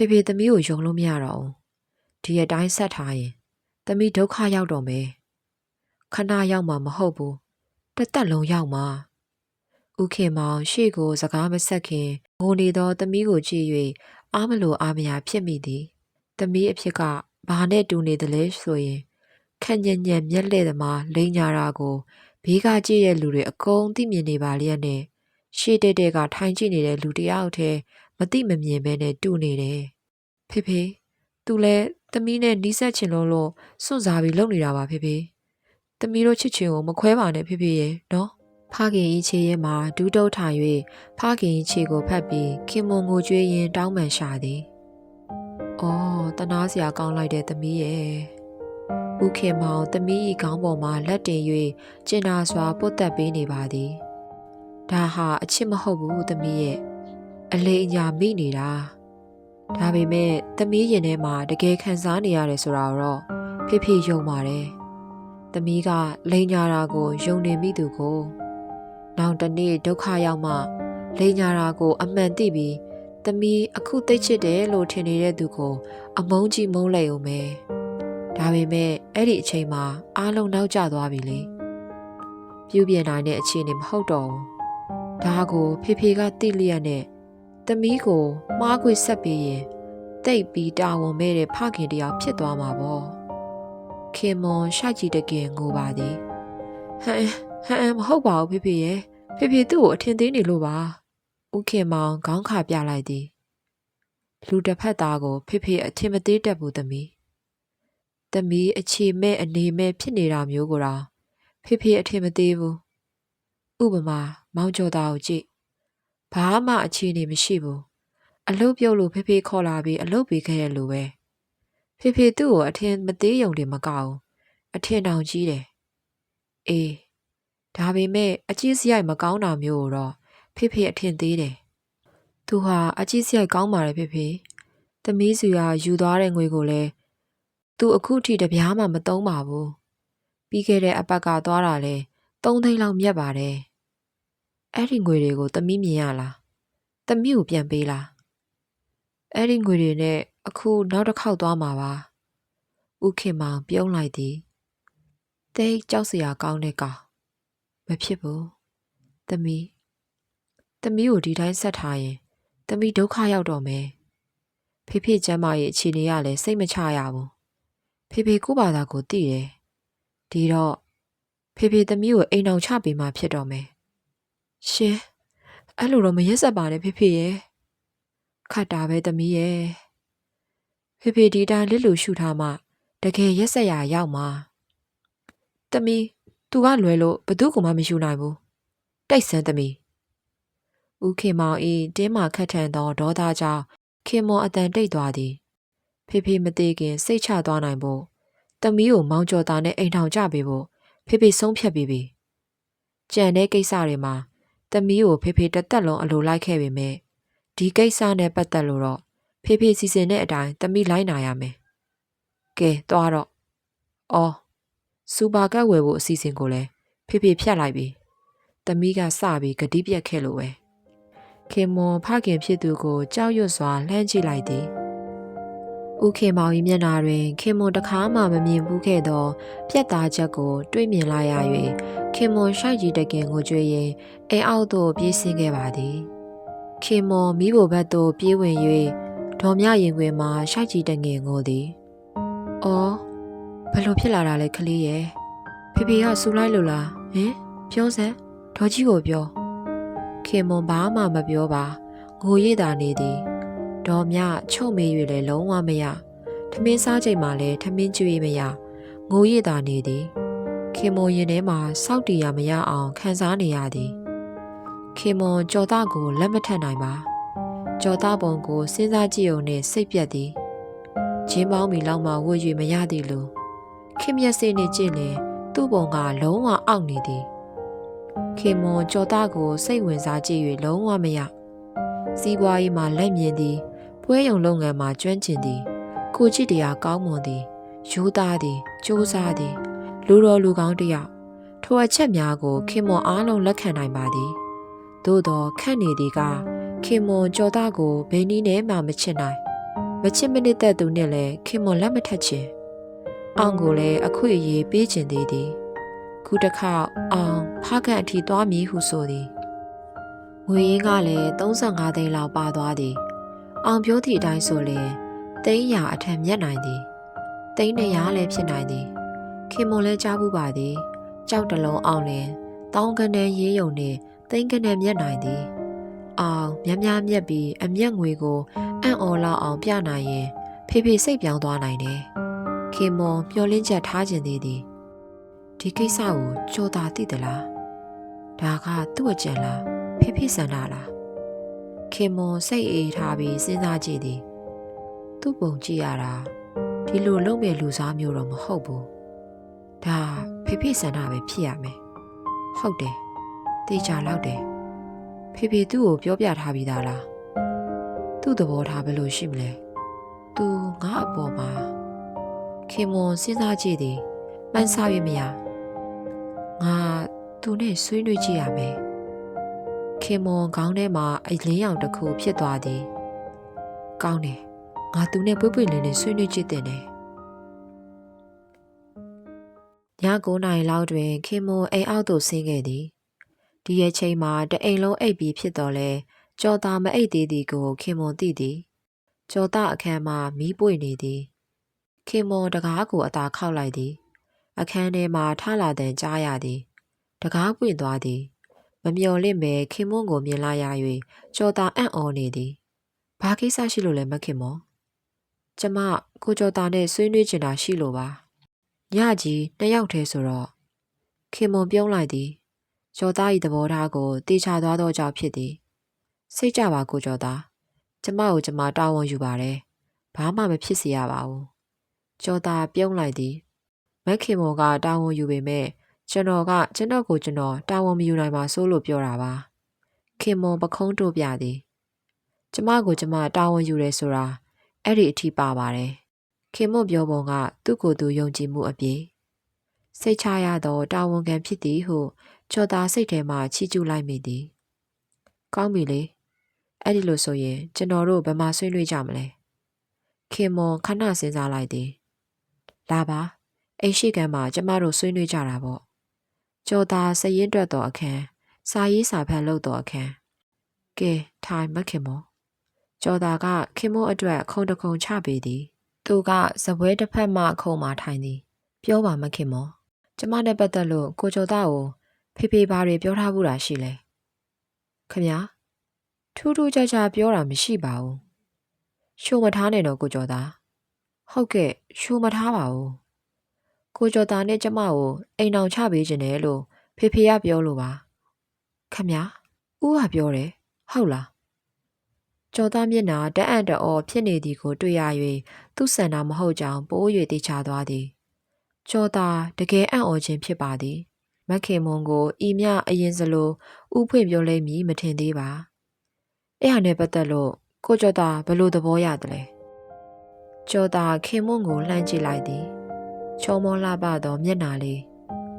[SPEAKER 1] ဖေသမီးကိုယုံလို့မရတော့ဘူးဒီအတိုင်းဆက်ထားရင်သမီးဒုက္ခရောက်တော့မယ်ခဏရောက်မှမဟုတ်ဘူးတစ်သက်လုံးရောက်မှာဦးခင်မောင်ရှေ့ကိုစကားမဆက်ခင်ငိုနေသောသမီးကိုကြည့်၍အားမလိုအားမရဖြစ်မိသည်သမီးအဖြစ်ကဘာနဲ့တူနေသလဲဆိုရင်ခက်ညံ့ညံ့မျက်လှဲ့သမားလိန်ညာတာကိုဘေးကကြည့်တဲ့လူတွေအကုန်သိမြင်နေပါလျက်နဲ့ရှေ့တဲ့ကထိုင်ကြည့်နေတဲ့လူတယောက်တည်းမသိမမြင်ပဲနဲ့တူနေတယ်ဖေသူလဲသမီးနဲ့နီးစပ်ချင်လို့စွန့်စားပြီးလုပ်နေတာပါဖေသမီးတို့ချစ်ချင်ကိုမခွဲပါနဲ့ဖေရဲ့နော်ဖခင်ဤခြေရဲမှာဒူးတုပ်ထိုင်၍ဖခင်ဤခြေကိုဖက်ပြီးခင်မွန်ကိုကြွေးရင်းတောင်းပန်ရှာသည်။အော်တနာစရာကောင်းလိုက်တဲ့သမီးရဲ့။ဦးခင်မောင်သမီးဤခေါင်းပေါ်မှာလက်တင်၍ကျင်နာစွာပုတ်တက်ပေးနေပါသည်။ဒါဟာအချစ်မဟုတ်ဘူးသမီးရဲ့။အလေးအညာမိနေတာ။ဒါပေမဲ့သမီးရင်ထဲမှာတကယ်ခံစားနေရတယ်ဆိုတာတော့ဖေယုံပါတယ်။သမီးကလိန်ညာတာကိုယုံနေမိသူကိုနောက်တနေ့ဒုက္ခရောက်မှလိန်ညာတာကိုအမှန်သိပြီးသမီးအခုသိချစ်တယ်လို့ထင်နေတဲ့သူကိုအမုန်းကြီးမုန်းလိုက်ဦးမယ်ဒါပေမဲ့အဲ့ဒီအချိန်မှာအားလုံးနောက်ကျသွားပြီလေပြုပြင်နိုင်တဲ့အခြေအနေမဟုတ်တော့ဘူးဒါကိုဖေကသိလျက်နဲ့သမီးကိုမှားခွေဆက်ပြီးရင်တိတ်ပြီးတာဝန်မဲ့တဲ့ဖခင်တရားဖြစ်သွားမှာပေါ့ခင်မွန်ရှိုက်ကြည့်တကင်ငိုပါသည်ဟမ်မဟုတ်ပါဘူးဖေရဲ့ဖေသူ့ကိုအထင်သေးနေလို့ပါဦးခင်မောင်ခေါင်းခါပြလိုက်သည်လူတစ်ဖက်သားကိုဖေအထင်မသေးတတ်ဘူးသမီးအခြေမဲ့အနေမဲ့ဖြစ်နေတာမျိုးကိုတော့ဖေအထင်မသေးဘူးဥပမာမောင်ကျော်သားကိုကြည့်ဘာမှအခြေအနေမရှိဘူးအလုပ်ပြုတ်လို့ဖေခေါ်လာပြီးအလုပ်ပေးခဲ့ရလို့ပဲဖေသူ့ကိုအထင်မသေးုံတင်မကဘူးအထင်တောင်ကြီးတယ်အေးဒါပေမဲ့အကြီးစရိုက်မကောင်းတာမျိုးကိုတော့ဖေအထင်သေးတယ်သူဟာအကြီးစရိုက်ကောင်းပါတယ်ဖေသမီးစုကယူသွားတဲ့ငွေကိုလည်းသူအခုထိတပြားမှမသုံးပါဘူးပြီးခဲ့တဲ့အပတ်ကသွားတာလဲ3 သိန်းလောက်မြတ်ပါတယ်အဲ့ဒီငွေတွေကိုသမီးမြင်ရလားသမီးကိုပြန်ပေးလားအဲ့ဒီငွေတွေနဲ့အခုနောက်တစ်ခေါက်သွားမှာပါဦးခင်မောင်ပြုံးလိုက်သည်တိတ်ကြောက်စရာကောင်းတဲ့ကောင်မဖြစ်ဘူးသမီးကိုဒီတိုင်းဆက်ထားရင်သမီးဒုက္ခရောက်တော့မယ်ဖေကျမ်းမရဲ့အခြေအနေကလည်းစိတ်မချရဘူးဖေကိုယ့်ဘာသာကိုသိတယ်ဒီတော့ဖေသမီးကိုအိမ်အောင်ချပေးမှဖြစ်တော့မယ်ရှင်အဲ့လိုတော့မရက်ဆက်ပါနဲ့ဖေရဲ့ခတ်တာပဲသမီးရဲ့ဖေဒီတိုင်းလစ်လူရှုထားမှတကယ်ရက်ဆက်ရရောက်မှာသမီးသူကလွယ်လို့ဘသူ့ကိုမှမယူနိုင်ဘူးတိတ်ဆန်းသမီးဦးခင်မောင်တင်းမာခတ်ထန်သောဒေါသကြောင့်ခင်မွန်အတန်တိတ်သွားသည်ဖေမသေးခင်စိတ်ချသွားနိုင်ဖို့သမီးကိုမောင်ကျော်သားနဲ့အိမ်ထောင်ကြပေးဖို့ဖေဆုံးဖြတ်ပြီးပြီကြံတဲ့ကိစ္စတွေမှာသမီးကိုဖေတစ်သက်လုံးအလိုလိုက်ခဲ့ပေမဲ့ဒီကိစ္စနဲ့ပတ်သက်လို့တော့ဖေစီစဉ်တဲ့အတိုင်းသမီးလိုက်နာရမယ်ကဲသွားတော့အော်စူပါကတ်ဝယ်ဖို့အစီအစဉ်ကိုလည်းဖေဖြတ်လိုက်ပြီသမီးကစပြီးဂတိပြတ်ခဲ့လို့ပဲခင်မွန်ဖခင်ဖြစ်သူကိုကြောက်ရွံ့စွာလှမ်းကြည့်လိုက်သည်ဦးခင်မောင်၏မျက်နှာတွင်ခင်မွန်တခါမှမမြင်ဘူးခဲ့သောပြက်သားချက်ကိုတွေ့မြင်လိုက်ရ၍ခင်မွန်ရှိုက်ကြီးတကင်ကိုကြွေရင်အိမ်အောက်သို့ပြေးဆင်းခဲ့ပါသည်ခင်မွန်မိဖို့ဘက်သို့ပြေးဝင်၍ဒေါ်မြရင်ခွင်မှာရှိုက်ကြီးတငင်ကိုသည်အော်ဘယ်လိုဖြစ်လာတာလဲကလေးရဲ့ဖေကဆူလိုက်လို့လားဟင်ပြောစမ်းဒေါ်ကြီးကိုပြောခင်မွန်ဘာမှမပြောပါငိုရိပ်သာနေသည်ဒေါ်မြချုပ်မေး၍လည်းလုံးဝမရထမင်းစားချိန်မှာလည်းထမင်းကျွေးမရငိုရိပ်သာနေသည်ခင်မွန်ရင်ထဲမှာစောက်တီရမရအောင်ခံစားနေရသည်ခင်မွန်ကြော်သားကိုလက်မထပ်နိုင်ပါကြော်သားပုံကိုစဉ်းစားကြည့်ုံနဲ့စိတ်ပြတ်သည်ဂျင်းပေါင်းမီလောက်မှဝှေ့၍မရသည်လို့ခင်မျက်စိနဲ့ကြည့်ရင်သူ့ပုံကလုံးဝအောက်နေသည်ခင်မွန်ကြော်သားကိုစိတ်ဝင်စားကြည့်၍လုံးဝမရစီးပွားရေးမှာလက်မြင်သည်ပွဲရုံလုပ်ငန်းမှာကျွမ်းကျင်သည်ကိုချစ်တရားကောင်းမွန်သည် ယူသားသည်ကြိုးစားသည်လူတော်လူကောင်းတယောက်ထိုအချက်များကိုခင်မွန်အားလုံးလက်ခံနိုင်ပါသည်သို့သောခန့်နေသည်ကခင်မွန်ကြော်သားကိုဘယ်နည်းနဲ့မှမချစ်နိုင်မချစ်မနစ်သက်သူနှင့်လည်းခင်မွန်လက်မထက်ချင်အောင်ကိုလည်းအခွင့်အရေးပေးခြင်းသေးသည်ခုတစ်ခါအောင်ဖခင်အထိသွားမည်ဟုဆိုသည်ငွေရင်းကလည်း35သိန်းလောက်ပါသွားသည်အောင်ပြောသည့်အတိုင်းဆိုလျင်သိန်းရာအထက်မြတ်နိုင်သည်သိန်း200လည်းဖြစ်နိုင်သည်ခင်မွန်လည်းကြားဘူးပါသည်ကြောက်တလုံးအောင်လျင်တောင်းကနေရေးယုံနှင့်သိန်းကနေမြတ်နိုင်သည်အောင်များများမြတ်ပြီးအမျက်ငွေကိုအံ့ဩလောက်အောင်ပြနိုင်ရင်ဖေဖေစိတ်ပြောင်းသွားနိုင်တယ်ခင်မွန်မျောလင်းချက်ထားခြင်းသေးသည်ဒီကိစ္စကိုကြောတာသိသလားဒါကသူ့အကြံလားဖေဖေဆန္ဒလားခင်မွန်စိတ်အေးထားပြီးစဉ်းစားကြည့်သည်သူ့ပုံကြည့်ရတာဒီလိုလုံးမဲ့လူစားမျိုးတော့မဟုတ်ဘူးဒါဖေဖေဆန္ဒပဲဖြစ်ရမယ်ဟုတ်တယ်တေချာလောက်တယ်ဖေဖေသူ့ကိုပြောပြထားပြီးသားလားသူ့သဘောထားဘယ်လိုရှိမလဲသူငါအပေါ်မှာခင်မွန်စဉ်းစားကြည့်သည်မှန်းဆ၍မရငါသူနဲ့ဆွေးနွေးကြည့်ရမယ်ခင်မွန်ခေါင်းထဲမှာအလင်းရောင်တစ်ခုဖြစ်သွားသည်ကောင်းတယ်ငါသူနဲ့ပွေ့ပွေ့လင်းလင်းဆွေးနွေးကြည့်တဲ့နဲ့ည9 နာရီလောက်တွင်ခင်မွန်အိမ်အောက်သို့ဆင်းခဲ့သည်ဒီရဲ့ချိန်မှာတအိမ်လုံးအိပ်ပြီးဖြစ်တော်လဲကြော်သားမအိပ်သေးသည်ကိုခင်မွန်သိသည်ကြော်သားအခန်းမှာမီးပွေနေသည်ခင်မွန်တကားကိုအသာခောက်လိုက်သည်အခန်းထဲမှာထလာတဲ့ကြားရသည်တကားပွင့်သွားသည်မမျော်လင့်ပဲခင်မွန်ကိုမြင်လာရ၍ကြော်သားအံ့ဩနေသည်ဘာကိစ္စရှိလို့လဲမခင်မွန်ကျမကိုကြော်သားနဲ့ဆွေးနွေးချင်တာရှိလို့ပါညကြီး2 ယောက်တည်းဆိုတော့ခင်မွန်ပြုံးလိုက်သည်ကျော်သား၏သဘောထားကိုတေချာသွားသောကြောင့်ဖြစ်သည်စိတ်ကြပါကိုကျော်သားကျမကိုကျမတာဝန်ယူပါတယ်ဘာမှမဖြစ်စေရပါဘူးကျော်သားပြုံးလိုက်သည်မက်ခင်မွန်ကတာဝန်ယူပေမဲ့ကျွန်တော်ကိုတာဝန်မယူနိုင်ပါဆိုလို့ပြောတာပါခင်မွန်ပခုံးတို့ပြသည်ကျမကိုကျမတာဝန်ယူရဲဆိုတာအဲ့ဒီအထိပါပါတယ်ခင်မွန်ပြောပုံကသူ့ကိုယ်သူယုံကြည်မှုအပြည့်စိတ်ချရသောတာဝန်ခံဖြစ်သည်ဟုကျော်သားစိတ်ထဲမှချီးကျူးလိုက်မိသည်ကောင်းပြီလေအဲ့ဒီလိုဆိုရင်ကျွန်တော်တို့ဘယ်မှာဆွေးနွေးကြမလဲခင်မွန်ခဏစဉ်းစားလိုက်သည်လာပါအိမ်ရှိကမ်းမှာကျမတို့ဆွေးနွေးကြတာပေါ့ကျော်သားစရင်တွက်တော်အခန်းစာရေးစာဖတ်လုပ်တော်အခန်းကဲထိုင်မခင်မွန်ကျော်သားကခင်မွန်အတွက်ခုံတခုံချပေးသည်သူကစပွဲတစ်ဖက်မှခုံမှထိုင်သည်ပြောပါမခင်မွန်ကျမနဲ့ပတ်သက်လို့ကိုကျော်သားကိုဖေဖေဘာတွေပြောထားဘူးတာရှိလဲခင်ဗျာထူးထူးခြားခြားပြောတာမရှိပါဘူးရှိုးမထားနဲ့တော့ကိုကျော်သားဟုတ်ကဲ့ရှိုးမထားပါဘူးကိုကျော်သားနဲ့ကျမကိုအိမ်အောင်ချပေးခြင်းတယ်လို့ဖေဖေကပြောလို့ပါခင်ဗျာဦးကပြောတယ်ဟုတ်လားကျော်သားမျက်နှာတအံ့တော်ဖြစ်နေသည်ကိုတွေ့ရ၍သူ့ဆန္ဒမဟုတ်ကြောင်းပိုး၍တေချာသွားသည်ကျော်သားတကယ်အံ့ဩခြင်းဖြစ်ပါသည်မက်ခင်မွန်ကိုဤမြအရင်စလိုဥဖွင့်ပြောလိမ့်မည်မထင်သေးပါအဲ့ဟာနဲ့ပတ်သက်လို့ကိုကျော်သားဘယ်လိုသဘောရတယ်လဲကျော်သားခင်မွန်ကိုလှမ်းကြည့်လိုက်သည်ချောမောလှပသောမျက်နှာလေး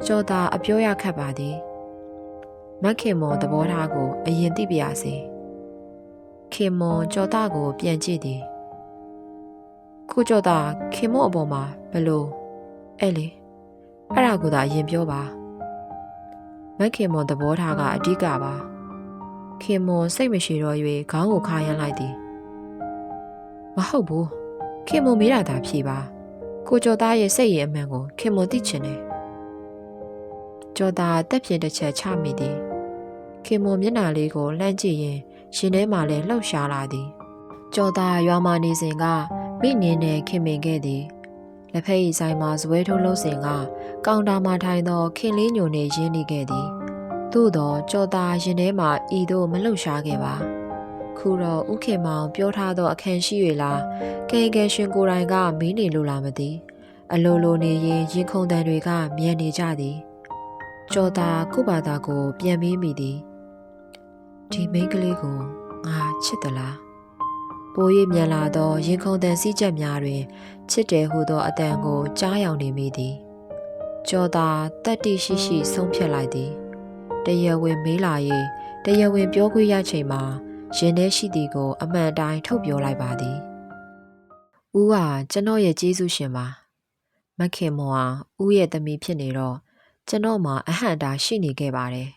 [SPEAKER 1] ကျော်သားအပြောရခက်ပါသည်မက်ခင်မွန်သဘောထားကိုအရင်သိပြရစေခင်မွန်ကျော်သားကိုပြန်ကြည့်သည်ကိုကျော်သားခင်မွန်အပေါ်မှာဘယ်လိုအဲ့လေအဲ့ဒါကိုသာအရင်ပြောပါမက်ခင်မွန်သဘောထားကအဓိကပါခင်မွန်စိတ်မရှိတော့၍ခေါင်းကိုခါရမ်းလိုက်သည်မဟုတ်ဘူးခင်မွန်မေးတာသာဖြေပါကိုကျော်သားရဲ့စိတ်ရည်အမှန်ကိုခင်မွန်သိချင်တယ်ကျော်သားတက်ပြင်းတစ်ချက်ချမိသည်ခင်မွန်မျက်နှာလေးကိုလှမ်းကြည့်ရင်ရှင်ထဲမှာလည်းလှုပ်ရှားလာသည်ကျော်သားရွာမှာနေစဉ်ကမိနင်းနဲ့ခင်မင်ခဲ့သည်လက်ဖက်ရည်ဆိုင်မှာဇပွဲထိုးလုံးစဉ်ကကောင်တာမှာထိုင်သောခင်လေးညိုနေရင်းနေခဲ့သည်သို့သောကျော်သားရင်ထဲမှာဤသို့မလှုပ်ရှားခဲ့ပါခုတော့ဥခင်မောင်ပြောထားသောအခန်းရှိ၍လားကဲကဲရှင်ကိုယ်တိုင်ကမင်းနေလို့လားမသိအလိုလိုနေရင်ရင်ခုန်တန်တွေကမြန်နေကြသည်ကျော်သားကိုဘာသာကိုပြန်မေးမိသည်ဒီမိန်းကလေးကိုငါချစ်သလား ပို၍မြန်လာသောရင်ခုန်တန်စီးချက်များတွင်ချစ်တယ်ဟုသောအတန်ကိုကြားယောင်နေမိသည်ကျော်သာတတ္တိရှိရှိဆုံးဖြတ်လိုက်သည်တရားဝင်မေးလာ၍တရားဝင်ပြောခွင့်ရချိန်မှာရင်ထဲရှိသည်ကိုအမှန်တိုင်းထုတ်ပြောလိုက်ပါသည်ဦးဟာကျွန်တော်ရဲ့ကျေးဇူးရှင်ပါမခင်မောဟာဦးရဲ့သမီးဖြစ်နေတော့ကျွန်တော်မှာအဟန့်တာရှိနေခဲ့ပါတယ်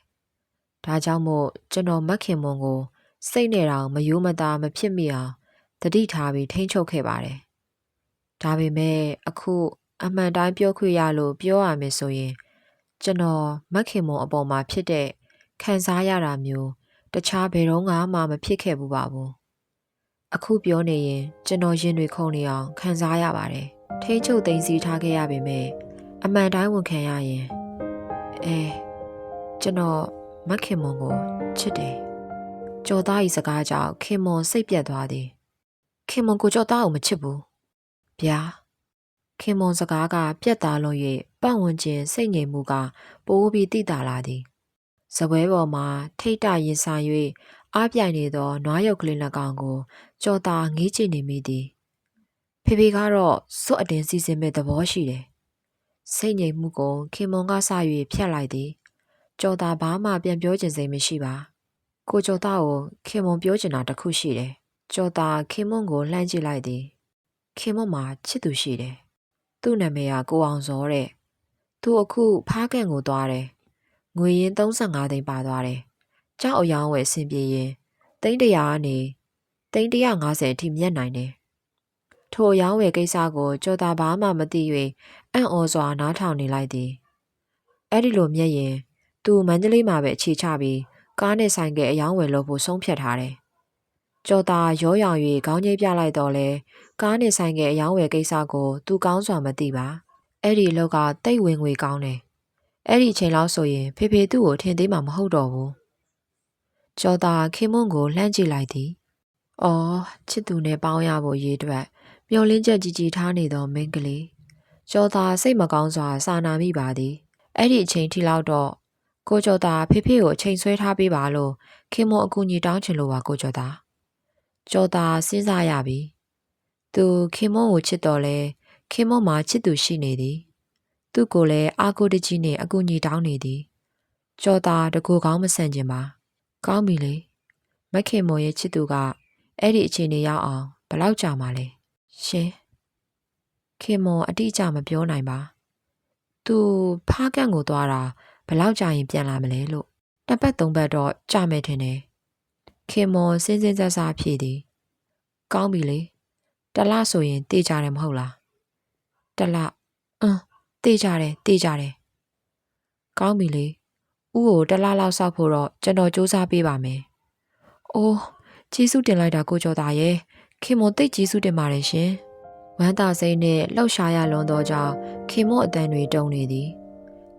[SPEAKER 1] ဒါကြောင့်မို့ကျွန်တော်မခင်မွန်ကိုစိတ်နဲ့တောင်မယိုးမသားမဖြစ်မိအောင်တတိထားပြီးထိန်းချုပ်ခဲ့ပါတယ်ဒါပေမဲ့အခုအမှန်တိုင်းပြောခွင့်ရလို့ပြောရမယ်ဆိုရင်ကျွန်တော်မခင်မွန်အပေါ်မှာဖြစ်တဲ့ခံစားရတာမျိုးတခြားဘယ်တော့မှမဖြစ်ခဲ့ဘူးပါဘူးအခုပြောနေရင်ကျွန်တော်ရင်တွေခုန်နေအောင်ခံစားရပါတယ်ထိန်းချုပ်သိမ်းဆည်းထားခဲ့ရပေမဲ့အမှန်တိုင်းဝန်ခံရရင်ကျွန်တော်မခင်မွန်ကိုချစ်တယ်ကျော်သား၏စကားကြောင့်ခင်မွန်စိတ်ပြတ်သွားသည်ခင်မွန်ကိုကျော်သားကိုမချစ်ဘူးဗျာခင်မွန်စကားကပြတ်သားလွန်၍ပတ်ဝန်းကျင်စိတ်ငြိမ်မှုကပိုးပြီးတိတာလာသည်စပွဲပေါ်မှာထိတ်တရင်ဆိုင်၍အားပြိုင်နေသောနွားရုပ်ကလေးလက်ကောင်ကိုကျော်သားငေးကြည့်နေမိသည်ဖေဖေကတော့စွတ်အတင်းစီစဉ်မဲ့သဘောရှိတယ်စိတ်ငြိမ်မှုကိုခင်မွန်ကစ၍ဖြတ်လိုက်သည်ကျော်သားဘာမှပြန်ပြောချင်စိတ်မရှိပါကိုကျော်သားကိုခင်မွန်ပြောချင်တာတစ်ခုရှိတယ်ကျော်သားခင်မွန်ကိုလှမ်းကြည့်လိုက်သည်ခင်မွန်မှာချစ်သူရှိတယ်သူ့နာမည်ကကိုအောင်စောတဲ့သူအခုဖားကန်ကိုသွားတယ်ငွေရင်း35သိန်းပါသွားတယ်ကြောက်အယောင်းဝယ်အဆင်ပြေရင်သိန်း100ကနေသိန်း150အထိမြတ်နိုင်တယ်ထိုအယောင်းဝယ်ကိစ္စကိုကျော်သားဘာမှမသိ၍အံ့ဩစွာနားထောင်နေလိုက်သည်အဲ့ဒီလိုမြက်ရင်သူမန္တလေးမှာပဲအခြေချပြီးကားနဲ့ဆိုင်ကအယောင်းဝယ်လို့ဖို့ဆုံးဖြတ်ထားတယ်ကျော်သားရောရောင်၍ခေါင်းကြီးပြလိုက်တော့လဲကားနဲ့ဆိုင်ကအယောင်းဝယ်ကိစ္စကိုသူကောင်းစွာမသိပါအဲ့ဒီအလုပ်ကတိတ်ဝင်ငွေကောင်းတယ်အဲ့ဒီအချိန်လောက်ဆိုရင်ဖေဖေသူ့ကိုထင်သေးမှာမဟုတ်တော့ဘူးကျော်သားခင်မွန်းကိုလှမ်းကြည့်လိုက်သည်အော်ချစ်သူနဲ့ပေါင်းရဖို့ရေးအတွက်မျောလင်းချက်ကြီးကြီးထားနေသောမိန်းကလေးကျော်သားစိတ်မကောင်းစွာစာနာမိပါသည်အဲ့ဒီအချိန်ထိလောက်တော့ကိုကျော်သားဖေဖေကိုအချိန်ဆွဲထားပေးပါလို့ခင်မွန်းအကူအညီတောင်းချင်လို့ပါကိုကျော်သားကျော်သားစဉ်းစားရပြီသူခင်မွန်းကိုချစ်တော်လဲခင်မွန်းမှာချစ်သူရှိနေသည်သူ့ကိုလည်းအာကိုတကြီးနဲ့အကူအညီတောင်းနေသည်ကျော်သားတကူကောင်းမဆန်ကျင်ပါကောင်းပြီလေမခင်မွန်ရဲ့ချစ်သူကအဲ့ဒီအခြေအနေရောက်အောင်ဘယ်လောက်ကြာမှလဲရှင်ခင်မွန်အတိအကျမပြောနိုင်ပါသူဖားကန်ကိုသွားတာဘယ်လောက်ကြာရင်ပြန်လာမလဲလို့တစ်ပတ်သုံးပတ်တော့ကြာမယ်ထင်တယ်ခင်မွန်စဉ်းစဉ်းစားစားဖြေသည်ကောင်းပြီလေတလဆိုရင်တေးကြတယ်မဟုတ်လားတလတေးကြတယ်ကောင်းပြီလေဥကိုတလလောက်စောက်ဖို့တော့ကျွန်တော်စူးစမ်းပေးပါမယ်အိုးကျေးဇူးတင်လိုက်တာကိုကျော်သားရဲ့ခင်မွန်သိကျေးဇူးတင်ပါတယ်ရှင်ဝမ်းသာစိတ်နဲ့လှောက်ရှားရလွန်သောကြောင့်ခင်မွန်အတန်တွေတုံနေသည်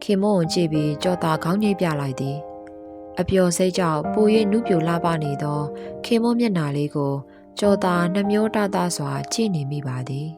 [SPEAKER 1] ခင်မွန်ကိုကြည့်ပြီးကျော်သားခေါင်းငိတ်ပြလိုက်သည်အပျော်စိတ်ကြောင့်ပို၍နုပြိုလှပနေသောခင်မွန်မျက်နှာလေးကိုကျော်သားနှမျောတတစွာကြည့်နေမိပါသည်